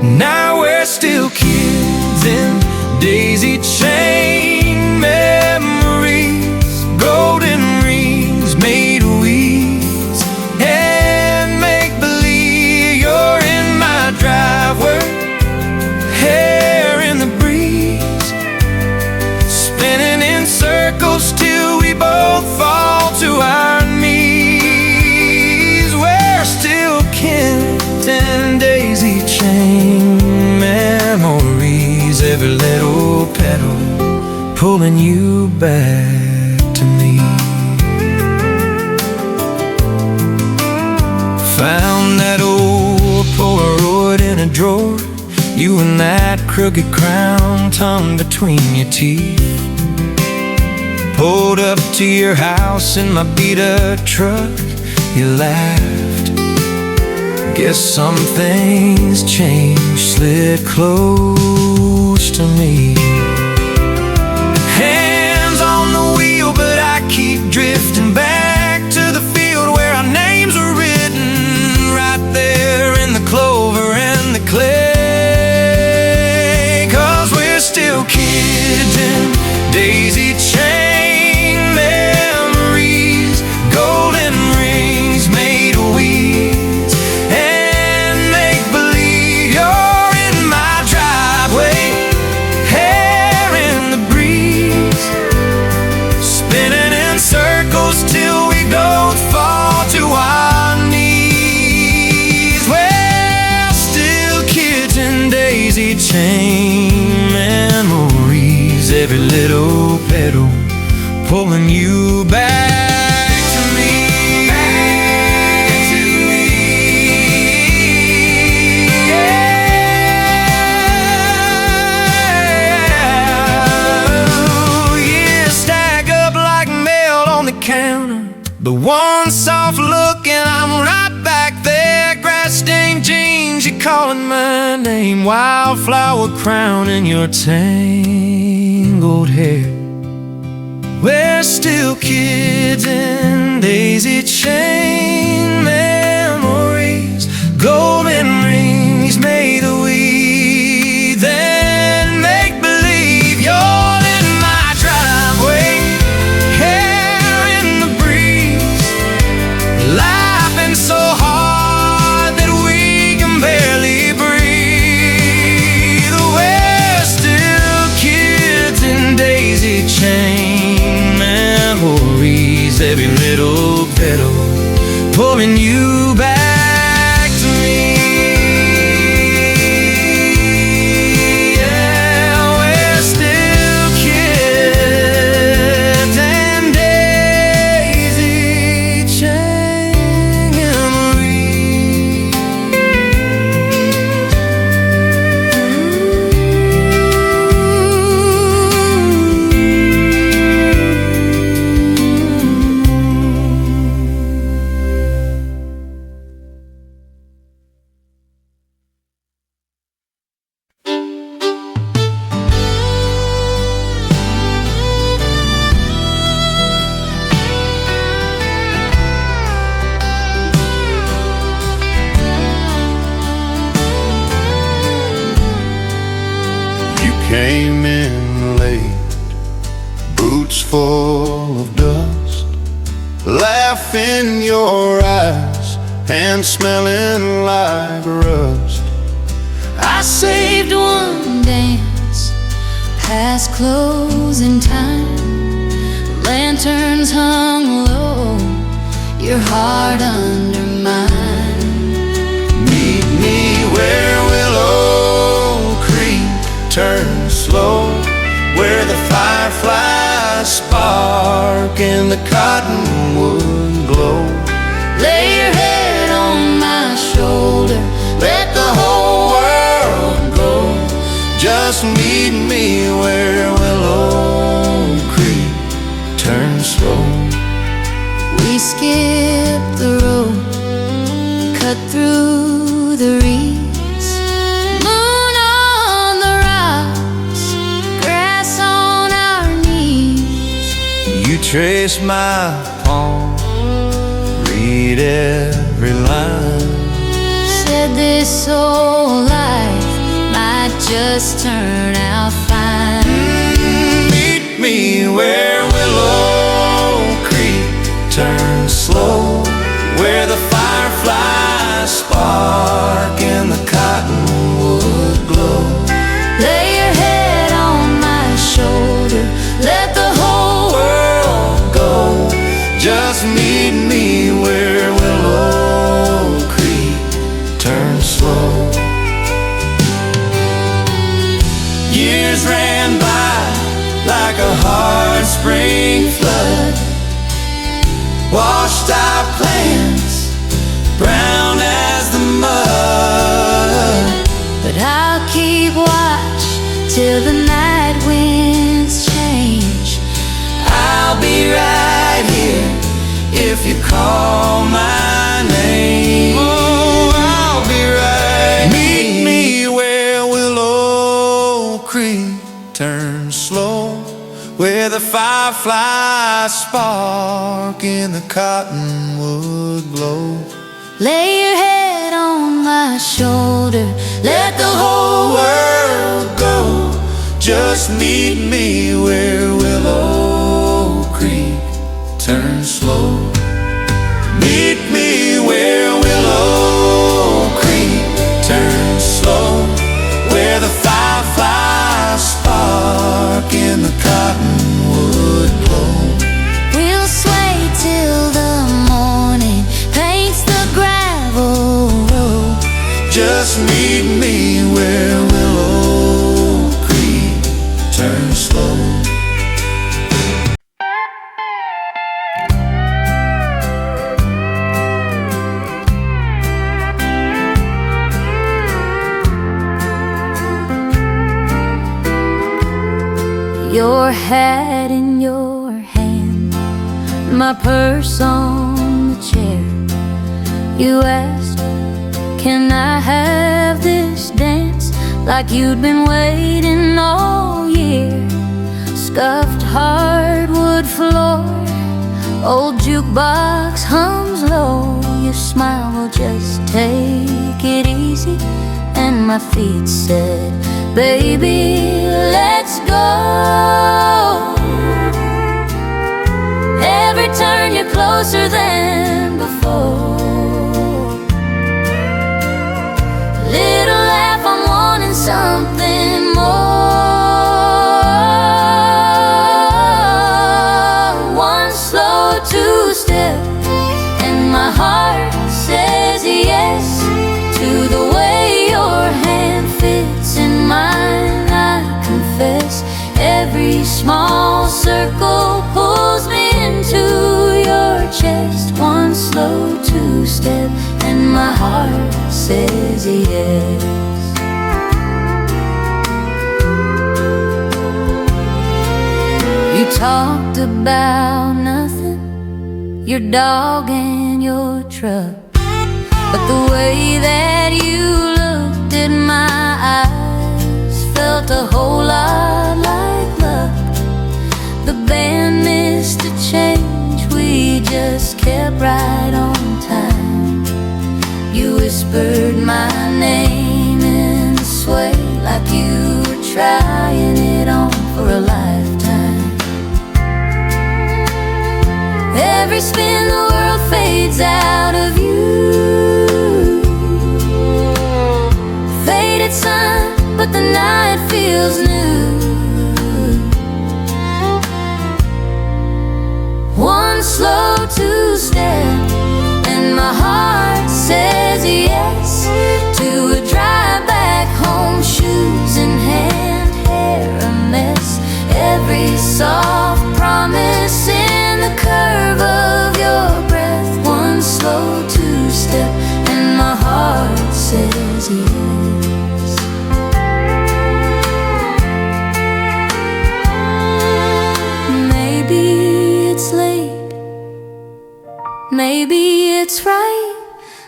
Now we're still kids in daisy chain memories, golden rings made of weeds, and make believe you're in my driveway. Hair in the breeze, spinning in circles till we both fall to our knees. We're still kids in daisy chain memories. Every little petal pulling you back to me. Found that old Polaroid in a drawer, you and that crooked crown tongue between your teeth. Pulled up to your house in my beat-up truck, you laughed. Guess some things changed, slid close to me. Hands on the wheel, but I keep drifting back to the field where our names are written, right there in the clover and the clay. Still kids in daisy chain memories, golden rings made of weeds, and make believe you're in my driveway. Hair in the breeze, spinning in circles till we both fall to our knees. Well, still kids in daisy chain memories. Every little petal pulling you back to me. Back to me. Yeah. Oh, yeah, stack up like mail on the counter. The one soft look and I'm right back there. Grass-stained jeans, you calling my name. Wildflower crown in your tangled tangled hair. We're still kids in daisy chain memories, golden rings made of we then make believe. You're in my driveway, hair in the breeze, laughing so hard that we can barely breathe. We're still kids in daisy chain memories, every little petal pulling you back to me. Yeah, we're still kids and daisy chain memories. Came in late, boots full of dust, laugh in your eyes and smelling like rust. I saved one dance past closing time. Lanterns hung low, your heart under mine. Meet me where Willow Creek turns slow, where the fireflies spark and the cottonwood glow. Lay your head on my shoulder, let the whole world go. Just meet me where Willow Creek turns slow. We skipped the road, cut through the reeds, moon on the rocks, grass on our knees. You trace my palm, read every line. Said this old life might just turn out fine. Meet me where Willow Creek turns slow, where the fireflies spark and the cottonwood glow. Lay your head on my shoulder, let the whole world go. Just meet me where Willow Creek turns slow. Years ran by like a hard spring flood, washed our plans brown as the mud. But I'll keep watch till the night winds change. I'll be right here if you call my name. Oh, I'll be right. Meet me where Willow Creek turns slow, where the fireflies spark and the cottonwood glow. Lay your head on my shoulder, Let the whole world go. Just meet me where Willow Creek turns slow. Meet me where Willow Creek turns slow, where the fireflies spark and the cottonwood glow. we'll sway till the morning paints the gravel road. Just meet me where Willow Creek turns slow. Your hat in your hand, my purse on the chair. You asked, can I have this dance, like you'd been waiting all year. scuffed hardwood floor, old jukebox hums low. Your smile will just take it easy, and my feet said, baby, let's go. Every turn you're closer than before. Little laugh, I'm wanting something more. One slow two-step, and my heart says yes to the way your hand fits in mine. I confess, every small circle pulls me into your chest. One slow two-step, and my heart says yes. You talked about nothing, your dog and your truck, but the way that you looked at my eyes felt a whole lot like luck. The band missed a change, we just kept right on time. You whispered my name in the sway, like you were trying it on for a lifetime. Every spin the world fades out of you. Faded sun, but the night feels new. One slow two-step, and my heart says yes to a drive back home, shoes in hand, hair a mess. Every soft promise in the curve of your breath. One slow two-step, and my heart says yes. Maybe it's late, maybe it's right,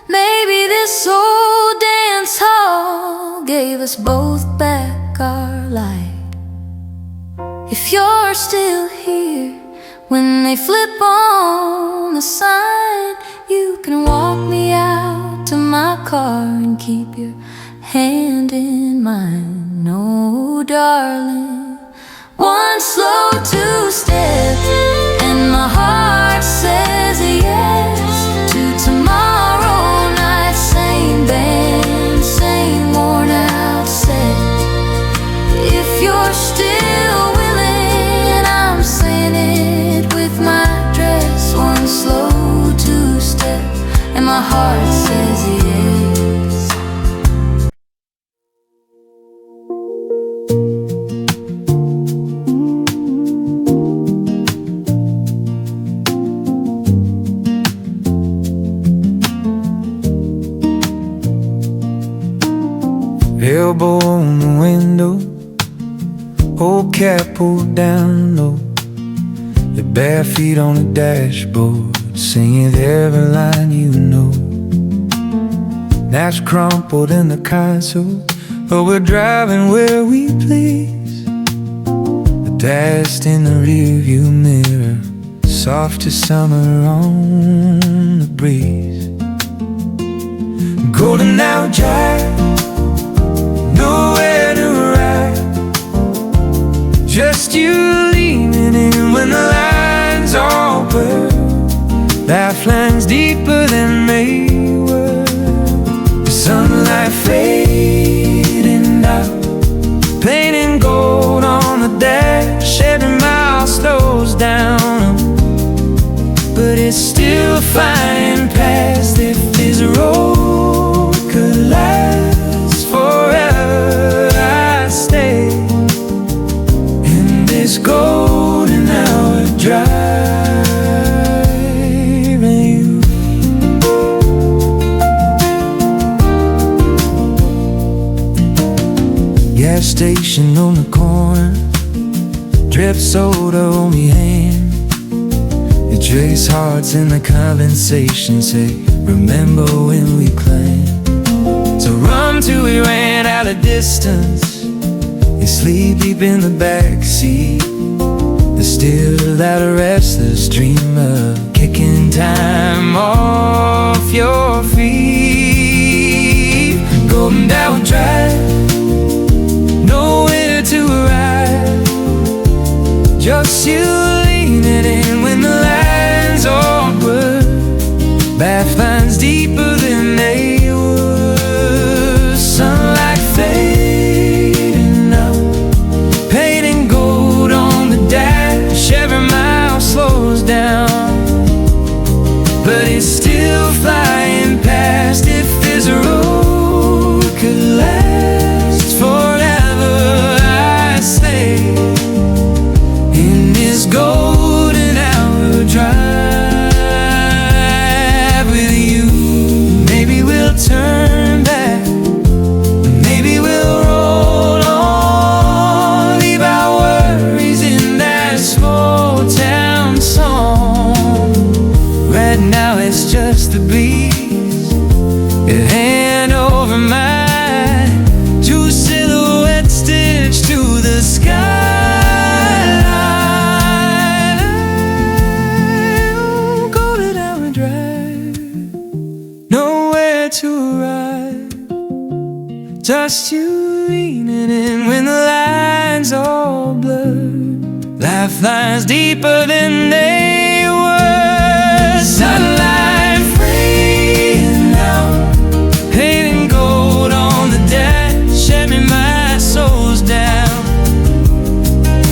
maybe this old dance hall gave us both back our light. If you're still here when they flip on the sign, you can walk me out to my car and keep your hand in mine. No, darling, one slow two-step, and my heart says yes to tomorrow night. Same band, same worn out set. If you're still willing, I'm saying it with my dress. One slow two-step, and my heart says yes. Elbow on the window, old cap pulled down low, your bare feet on the dashboard, singing every line you know. That's crumpled in the console, but we're driving where we please. The dust in the rearview mirror, soft as summer on the breeze. Golden Hour Drive, nowhere to ride, just you leaning in when the lines all blur. Lifelines deeper than they were. The sunlight fading out, painting gold on the dash. Every mile slows down, but it's still a fine past. If this road could last forever, I'd stay in this golden hour driving you. Gas station on the corner, drip soda on me hand. It trace hearts in the conversation, say, remember when we planned to run till we ran out of distance. You sleep deep in the backseat, still that restless dream of kicking time off your feet. Going down drive, nowhere to arrive, just you leaning in when the lines are blurred. Lifelines deeper than they were. Sunlight fading out, painting gold on the dash. Every mile slows down, but it's still flying past. If this road could last forever, I'd stay in this golden hour drive with you. Maybe we'll turn back, maybe we'll roll on, leave our worries in that small town song. Right now it's just the breeze, your hand over mine, two silhouettes stitched to the skyline. Golden hour drive, nowhere to arrive, just you leaning in when the lines all blurred. Lifelines deeper than they were. Sunlight fraying out, painting gold on the dash. Every my soul's down,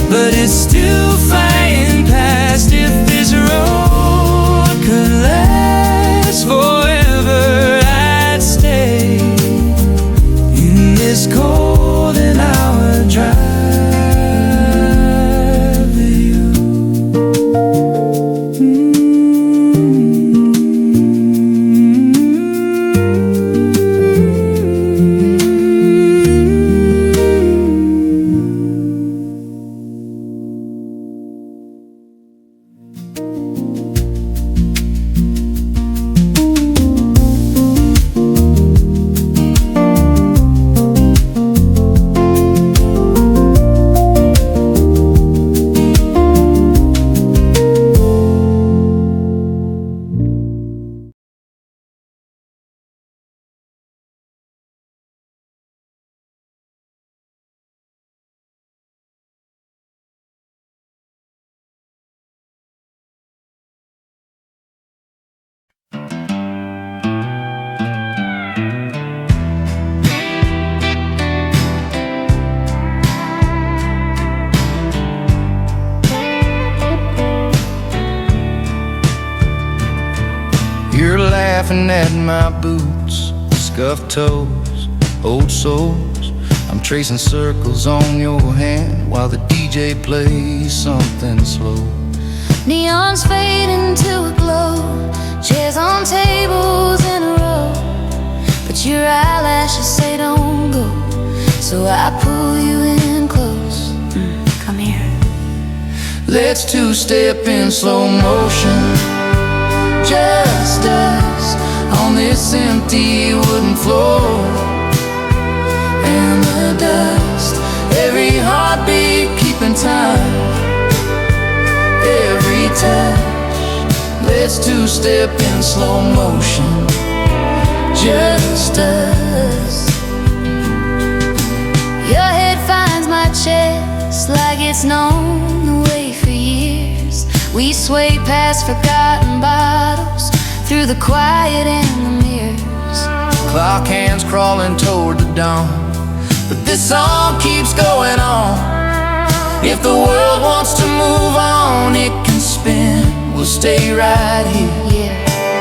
but it's still flying past. If this road could last forever, I'd stay in this golden hour drive with you. You're laughing at my boots, scuffed toes, old sores. I'm tracing circles on your hand while the DJ plays something slow. Neons fade into a glow, chairs on tables in a row, but your eyelashes say don't go, so I pull you in close. Come here. Let's two-step in slow motion, just us on this empty wooden floor. And the dust, every heartbeat keeping time, every touch. Let's two-step in slow motion, just us. Your head finds my chest like it's known the way for years. We sway past forgotten bottles, through the quiet and the mirrors. Clock hands crawling toward the dawn, but this song keeps going on. If the world wants to move on, it can spin, we'll stay right here.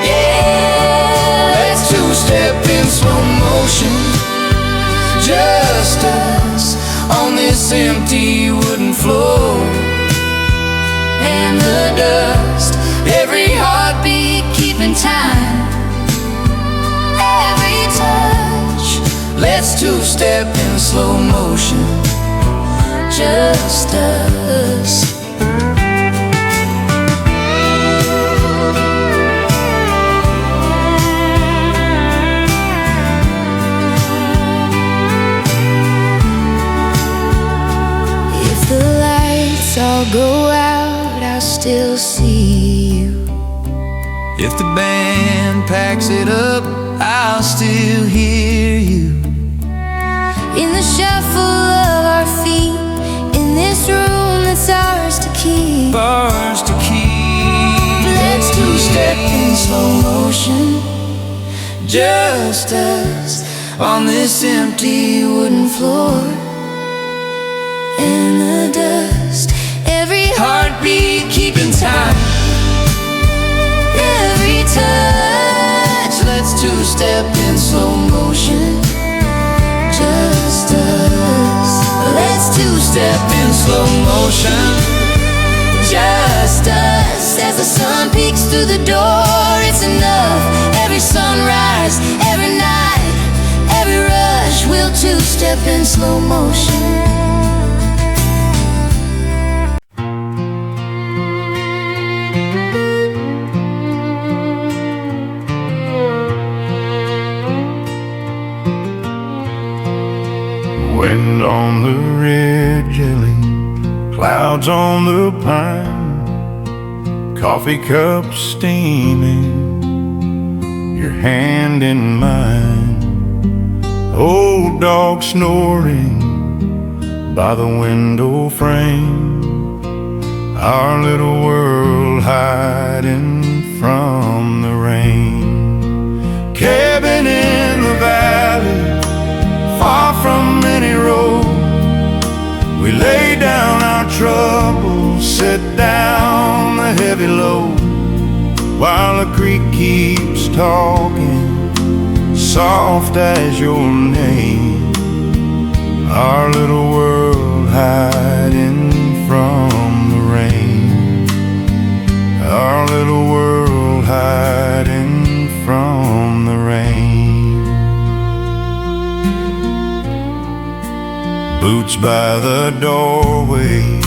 Yeah, let's two-step in slow motion, just us on this empty wooden floor. And the dust, every heartbeat keeping time, every touch. Let's two-step in slow motion, just us. If the lights all go out I still see you. If the band packs it up, I'll still hear you. In the shuffle of our feet, in this room that's ours to keep. Bars to keep. Let's two-step in slow motion, just us on this empty wooden floor. In the dust, every heartbeat keeping time, every touch. Let's two-step in slow motion, just us. Let's two-step in slow motion, just us. As the sun peeks through the door, it's enough. Every sunrise, every night, every rush, we'll two-step in slow motion. Wind on the red jelly, clouds on the pine, coffee cup steaming, your hand in mine. Old dog snoring by the window frame, our little world hiding from the rain. Cabin in the valley, far from any road, we lay down our troubles, set down the heavy load, while the creek keeps talking, soft as your name. Our little world hiding from the rain, our little world hiding from the rain. Boots by the doorway,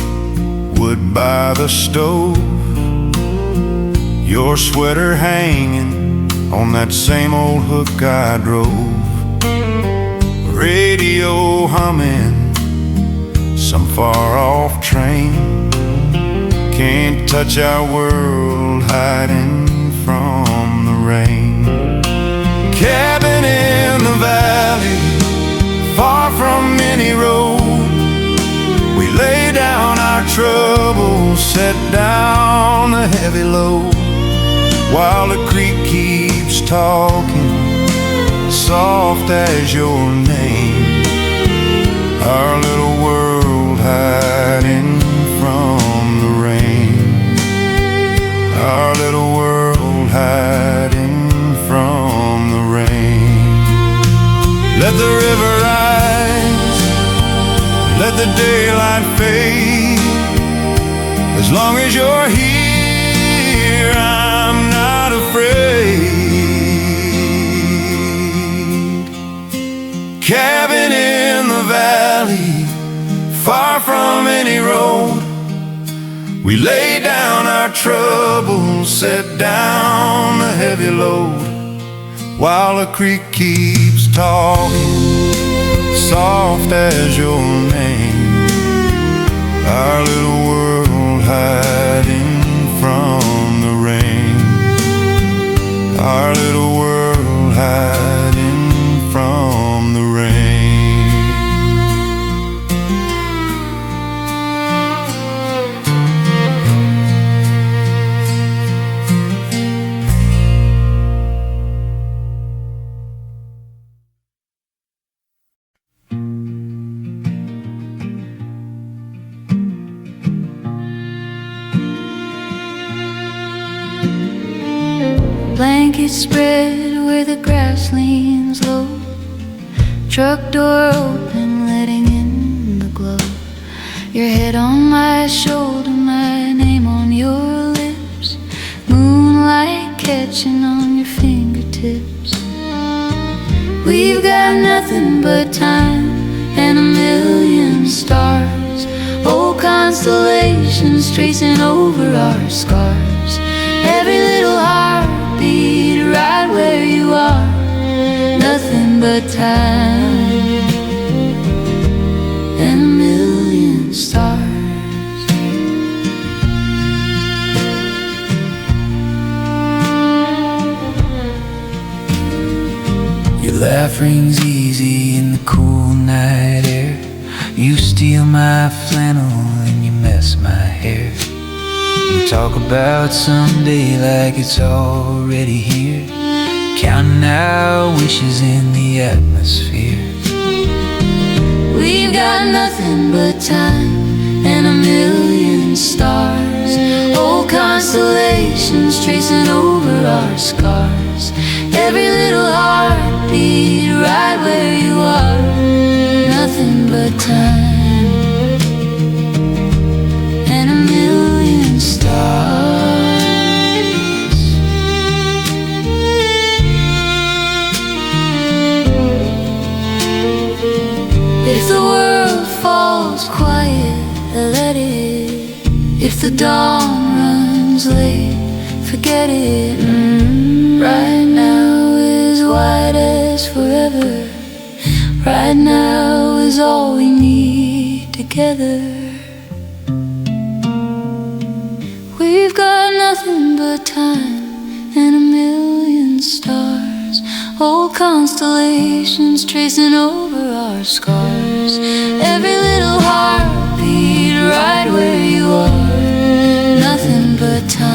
wood by the stove, your sweater hanging on that same old hook I drove. Radio humming, some far-off train, can't touch our world hiding from the rain. Cabin in the valley, far from any road, we lay down our troubles, set down the heavy load, while the creek keeps talking, soft as your name. Our little world hiding from the rain, our little world hiding from the rain. Let the river rise, let the daylight fade, as long as you're here, I'm not afraid. Cabin in the valley, far from any road, we lay down our troubles, set down the heavy load, while the creek keeps talking, soft as your name. Our little world hiding from the rain, our little world hiding from the rain. Blanket spread where the grass leans low, truck door open, letting in the glow. Your head on my shoulder, my name on your lips, moonlight catching on your fingertips. We've got nothing but time and a million stars, old constellations tracing over our scars. Every little heartbeat right where you are, nothing but time and a million stars. life rings easy in the cool night air. You steal my flannel and you mess my hair. You talk about someday like it's already here, counting our wishes in the atmosphere. We've got nothing but time and a million stars, old constellations tracing over our scars. Every little heartbeat right where you are. Nothing but time and a million stars. If the world falls quiet, let it. If the dawn runs late, forget it. Right now is wide as forever. Right now is all we need together. We've got nothing but time and a million stars, old constellations tracing over our scars. Every little heartbeat right where you are. Nothing but time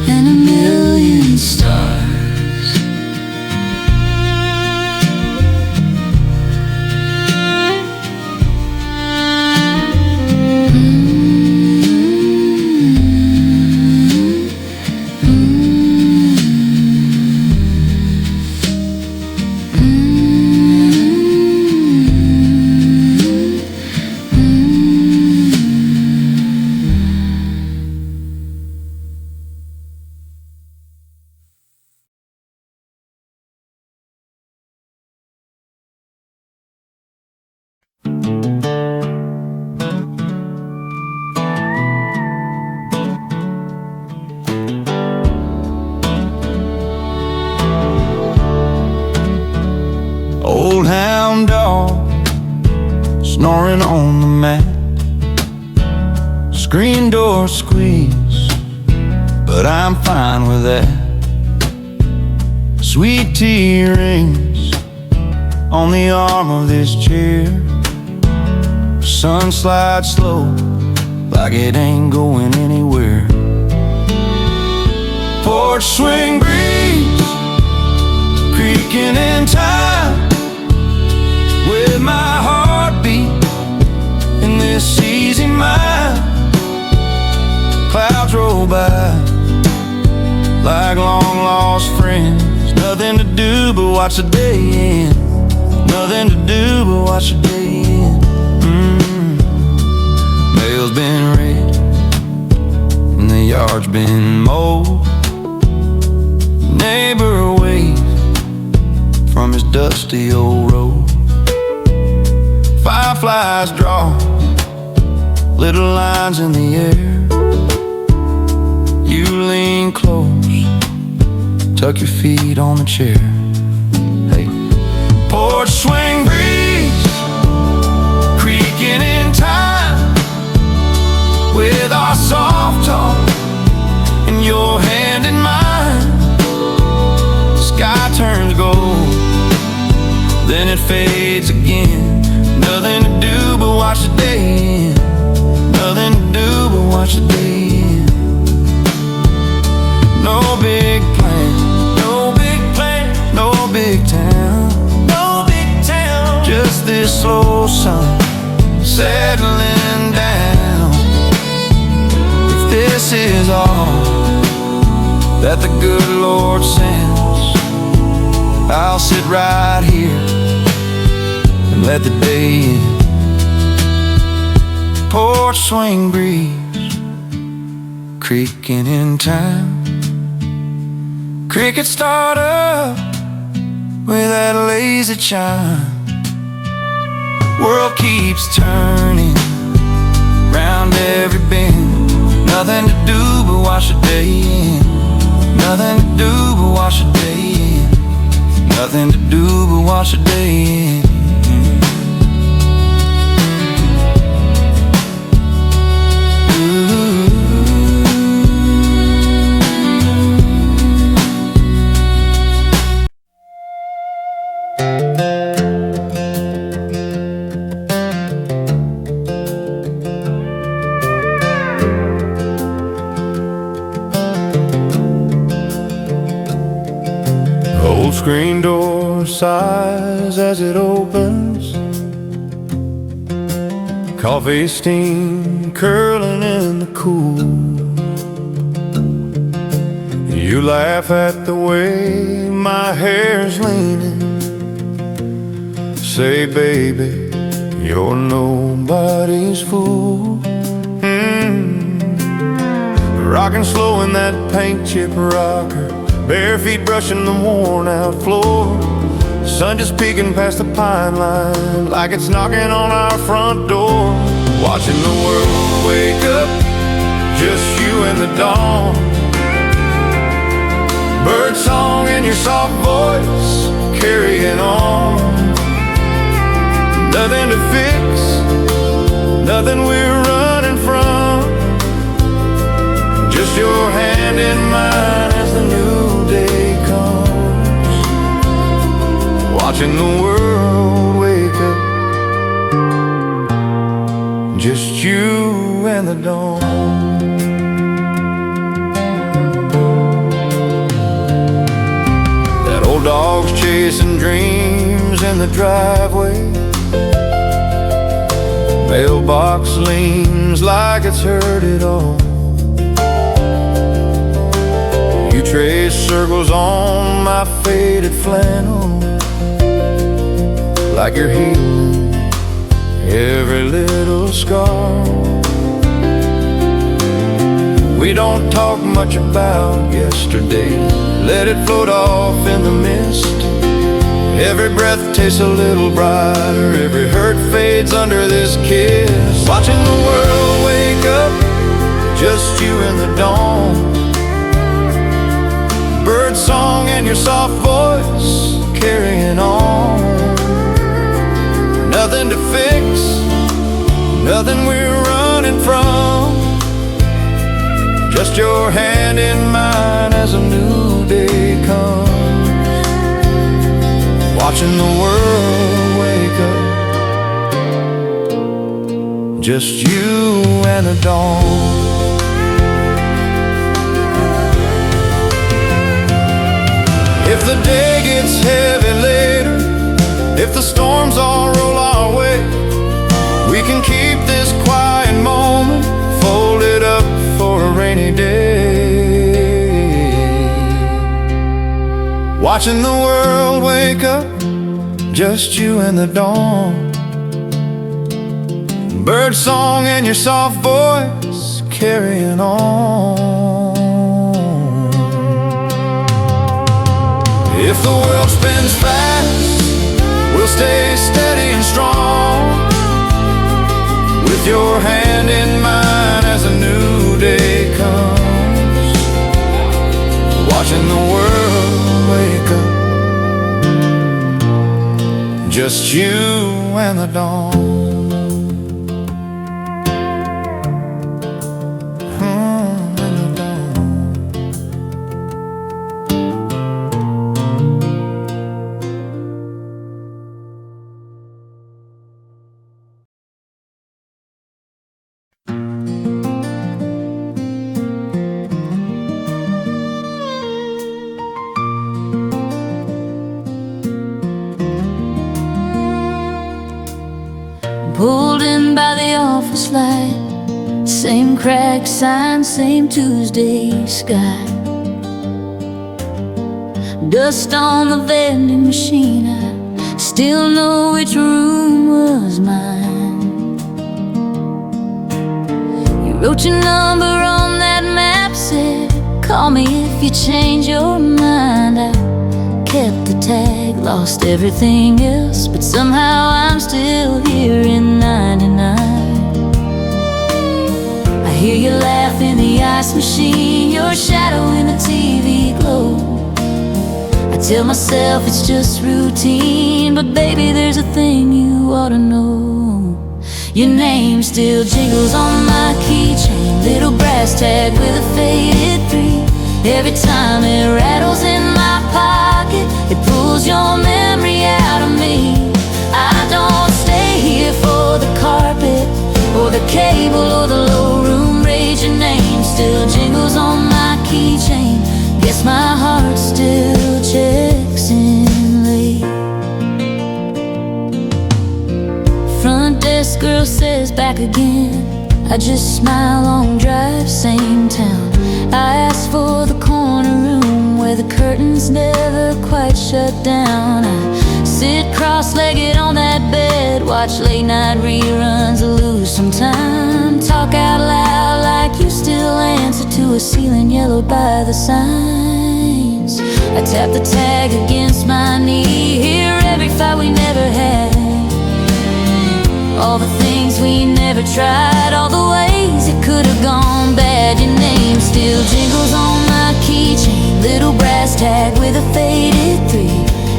and a million stars. Old hound dog snoring on the mat. Screen door squeaks, but I'm fine with that. Sweet tea rings on the arm of this chair. Sun slides slow like it ain't going anywhere. Porch swing breeze creaking in time with my heartbeat in this easy mind. Clouds roll by like long lost friends. Nothing to do but watch the day end. Nothing to do but watch the day end. Mail's been read and the yard's been mowed. Neighbor waved from his dusty old road. Fireflies draw little lines in the air. You lean close, tuck your feet on the chair. Hey, porch swing breeze creaking in time with our soft talk and your hand in mine. Sky turns gold, then it fades again. Nothing to do but watch the day end. Nothing to do but watch the day end. No big plan, no big plan, no big town, no big town. Just this slow sun settling down. If this is all that the good Lord sends, I'll sit right here and let the day end. Porch swing breeze creaking in time. Crickets start up with that lazy chime. World keeps turning round every bend. Nothing to do but watch the day end. Nothing to do but watch the day end. Nothing to do but watch the day end. screen door sighs as it opens, coffee steam curling in the cool. You laugh at the way my hair's leaning, say, baby, you're nobody's fool. Rocking slow in that paint chip rocker, bare feet brushing the worn out floor. Sun just peeking past the pine line like it's knocking on our front door. Watching the world wake up, just you and the dawn. Bird song in your soft voice, carrying on. Nothing to fix, nothing we're running from. Just your hand in mine as the new day comes. Watching the world wake up, just you and the dawn. That old dog's chasing dreams in the driveway. Mailbox leans like it's heard it all. You trace circles on my faded flannel, like you're healing every little scar. We don't talk much about yesterday, let it float off in the mist. Every breath tastes a little brighter, every hurt fades under this kiss. Watching the world wake up, just you and the dawn. Bird song in your soft voice, carrying on. Nothing to fix, nothing we're running from. Just your hand in mine as a new day comes. Watching the world wake up, just you and the dawn. If the day gets heavy later, if the storms all roll our way, we can keep this quiet moment folded up for a rainy day. Watching the world wake up, just you and the dawn. Bird song in your soft voice, carrying on. If the world spins fast, we'll stay steady and strong. With your hand in mine as a new day comes. Watching the world wake up, just you and the dawn. Pulled in by the office light, same cracked sign, same Tuesday sky. Dust on the vending machine, I still know which room was mine. You wrote your number on that map, said, call me if you change your mind. I kept the tag, lost everything else, but somehow I'm still here in '99. I hear you laugh in the ice machine, your shadow in the TV glow. I tell myself it's just routine, but baby, there's a thing you ought to know. Your name still jingles on my keychain, little brass tag with a faded 3. Every time it rattles in my pocket, it pulls your memory out of me. I don't stay here for the carpet or the cable or the low room rage. Your name still jingles on my keychain. Guess my heart still checks in. front desk girl says back again. I just smile, long drive, same town. I ask for the corner room where the curtains never quite shut down. I sit cross-legged on that bed, watch late night reruns, lose some time. Talk out loud like you still answer to a ceiling yellowed by the signs. I tap the tag against my knee, hear every fight we never had, all the things we never tried, all the ways it could have gone bad. Your name still jingles on my keychain, little brass tag with a faded 3.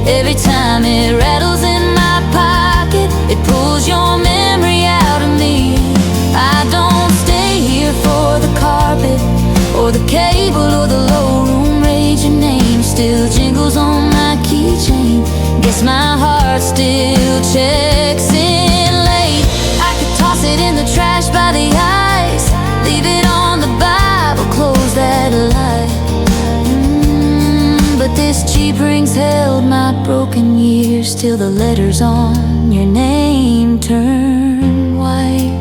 Every time it rattles in my pocket, it pulls your memory out of me. I don't stay here for the carpet or the cable or the low room rage. Your name still jingles on my keychain. Guess my heart still checks in late. I could toss it in the trash by the ice, leave it on the Bible, close that light. But this cheap ring's held my broken years, till the letters on your name turn white.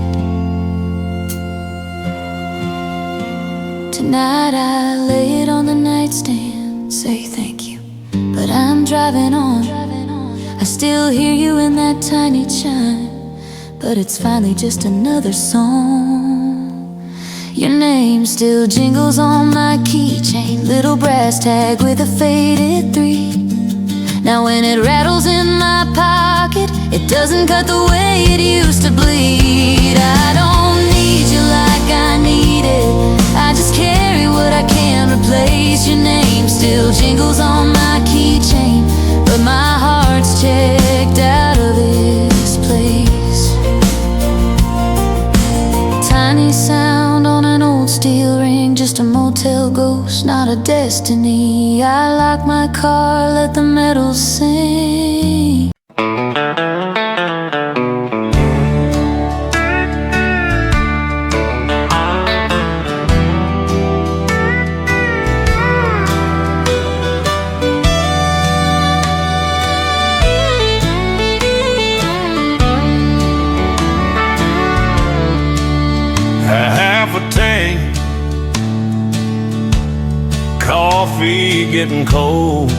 Tonight I lay it on the nightstand, say thank you, but I'm driving on. I still hear you in that tiny chime, but it's finally just another song. Your name still jingles on my keychain, little brass tag with a faded 3. Now when it rattles in my pocket, it doesn't cut the way it used to bleed. I don't need you like I need it, I just carry what I can't replace. Your name still jingles on my keychain, but my heart's checked out of this place. Tiny sound on an old steel ring, just a motel ghost, not a destiny. I lock my car, let the metal sing. Half a tank, coffee getting cold,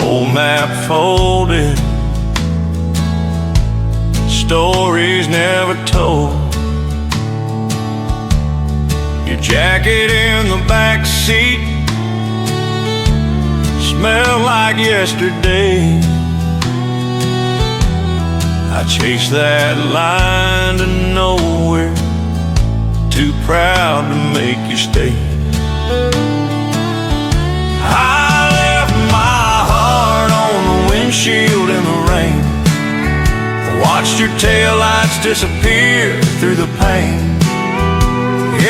old map folded, stories never told. Your jacket in the back seat, smell like yesterday. I chase that line to nowhere, too proud to make you stay. I left my heart on the windshield in the rain, watched your taillights disappear through the pain.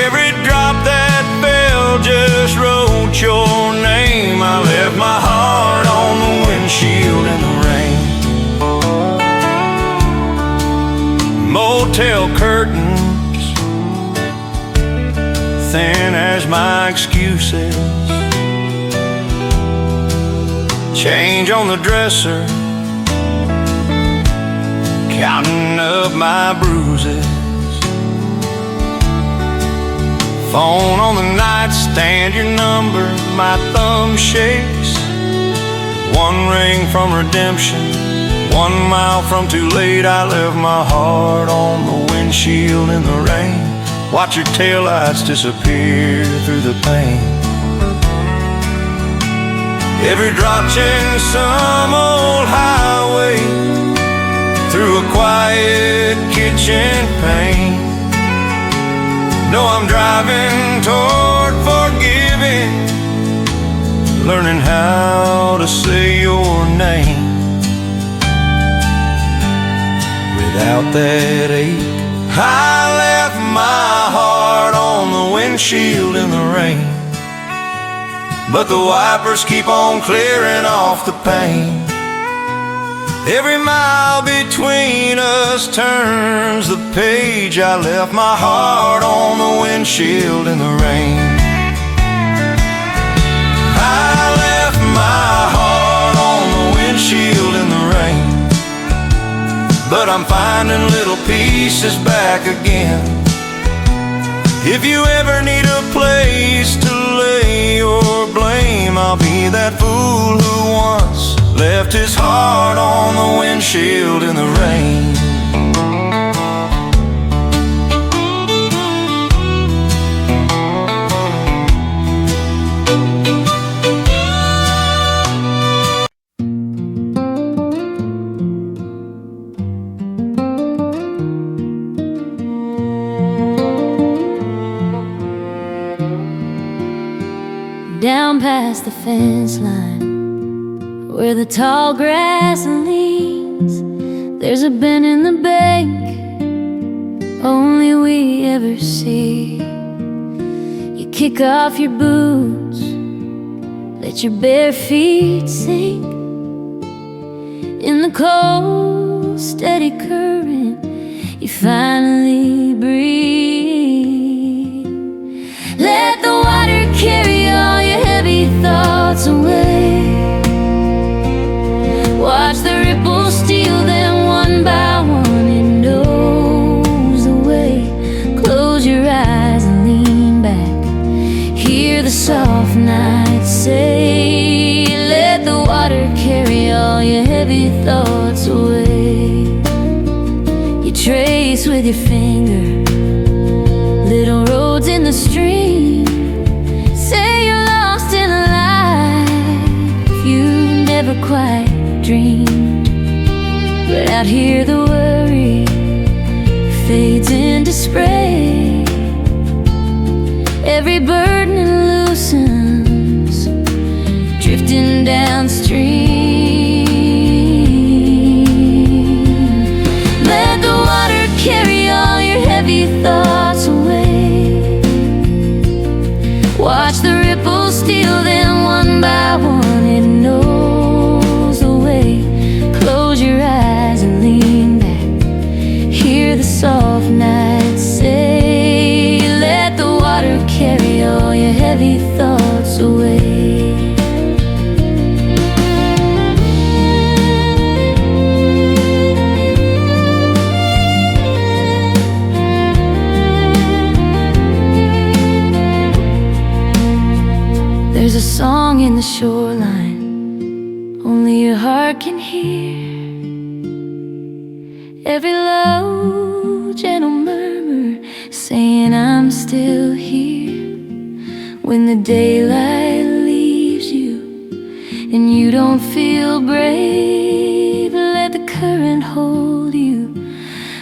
Every drop that fell just wrote your name. I left my heart on the windshield in the rain. Motel curtains, thin as my excuses, change on the dresser, counting up my bruises. Phone on the nightstand, your number, my thumb shakes. One ring from redemption, 1 mile from too late. I left my heart on the windshield in the rain, watch your taillights disappear through the pain. Every drop changed some old highway, through a quiet kitchen pane. No, I'm driving toward forgiving, learning how to say your name without that ache. I left my heart on the windshield in the rain, but the wipers keep on clearing off the pain. Every mile between us turns the page. I left my heart on the windshield in the rain. I left my heart on the windshield in the rain. but I'm finding little pieces back again. If you ever need a place to lay your blame, I'll be that fool who once left his heart on the windshield in the rain. Down past the fence line, where the tall grass leans, there's a bend in the bank only we ever see. You kick off your boots, let your bare feet sink in the cold, steady current. You finally breathe. Let the water carry all your heavy thoughts away. Watch the ripples steal them one by one. It knows the way. Close your eyes and lean back. Hear the soft night say, let the water carry all your heavy thoughts away. You trace with your finger little roads in the stream. Say you're lost in a life you never quite dreamed. But out here the worry fades into spray. Every burden loosens, drifting downstream. Let the water carry all your heavy thoughts away. Watch the ripples steal them one by one. It knows the way. Close your eyes and lean back. Hear the soft night say, let the water carry all your heavy thoughts away. There's a song in the shoreline only your heart can hear. Every low, gentle murmur saying I'm still here. When the daylight leaves you and you don't feel brave, let the current hold you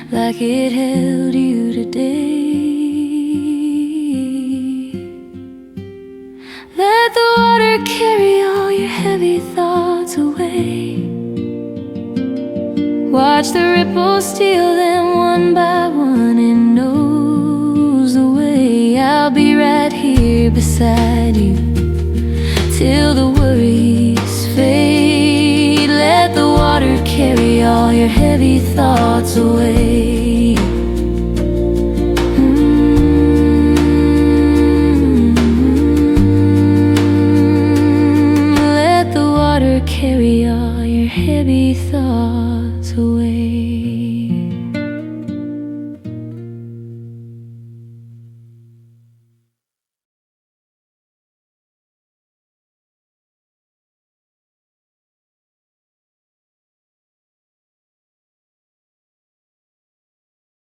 like it held you today. Let the water carry all your heavy thoughts away. Watch the ripples steal them one by one. It knows the way. I'll be right here beside you till the worries fade. Let the water carry all your heavy thoughts away. Let the water carry all your heavy thoughts.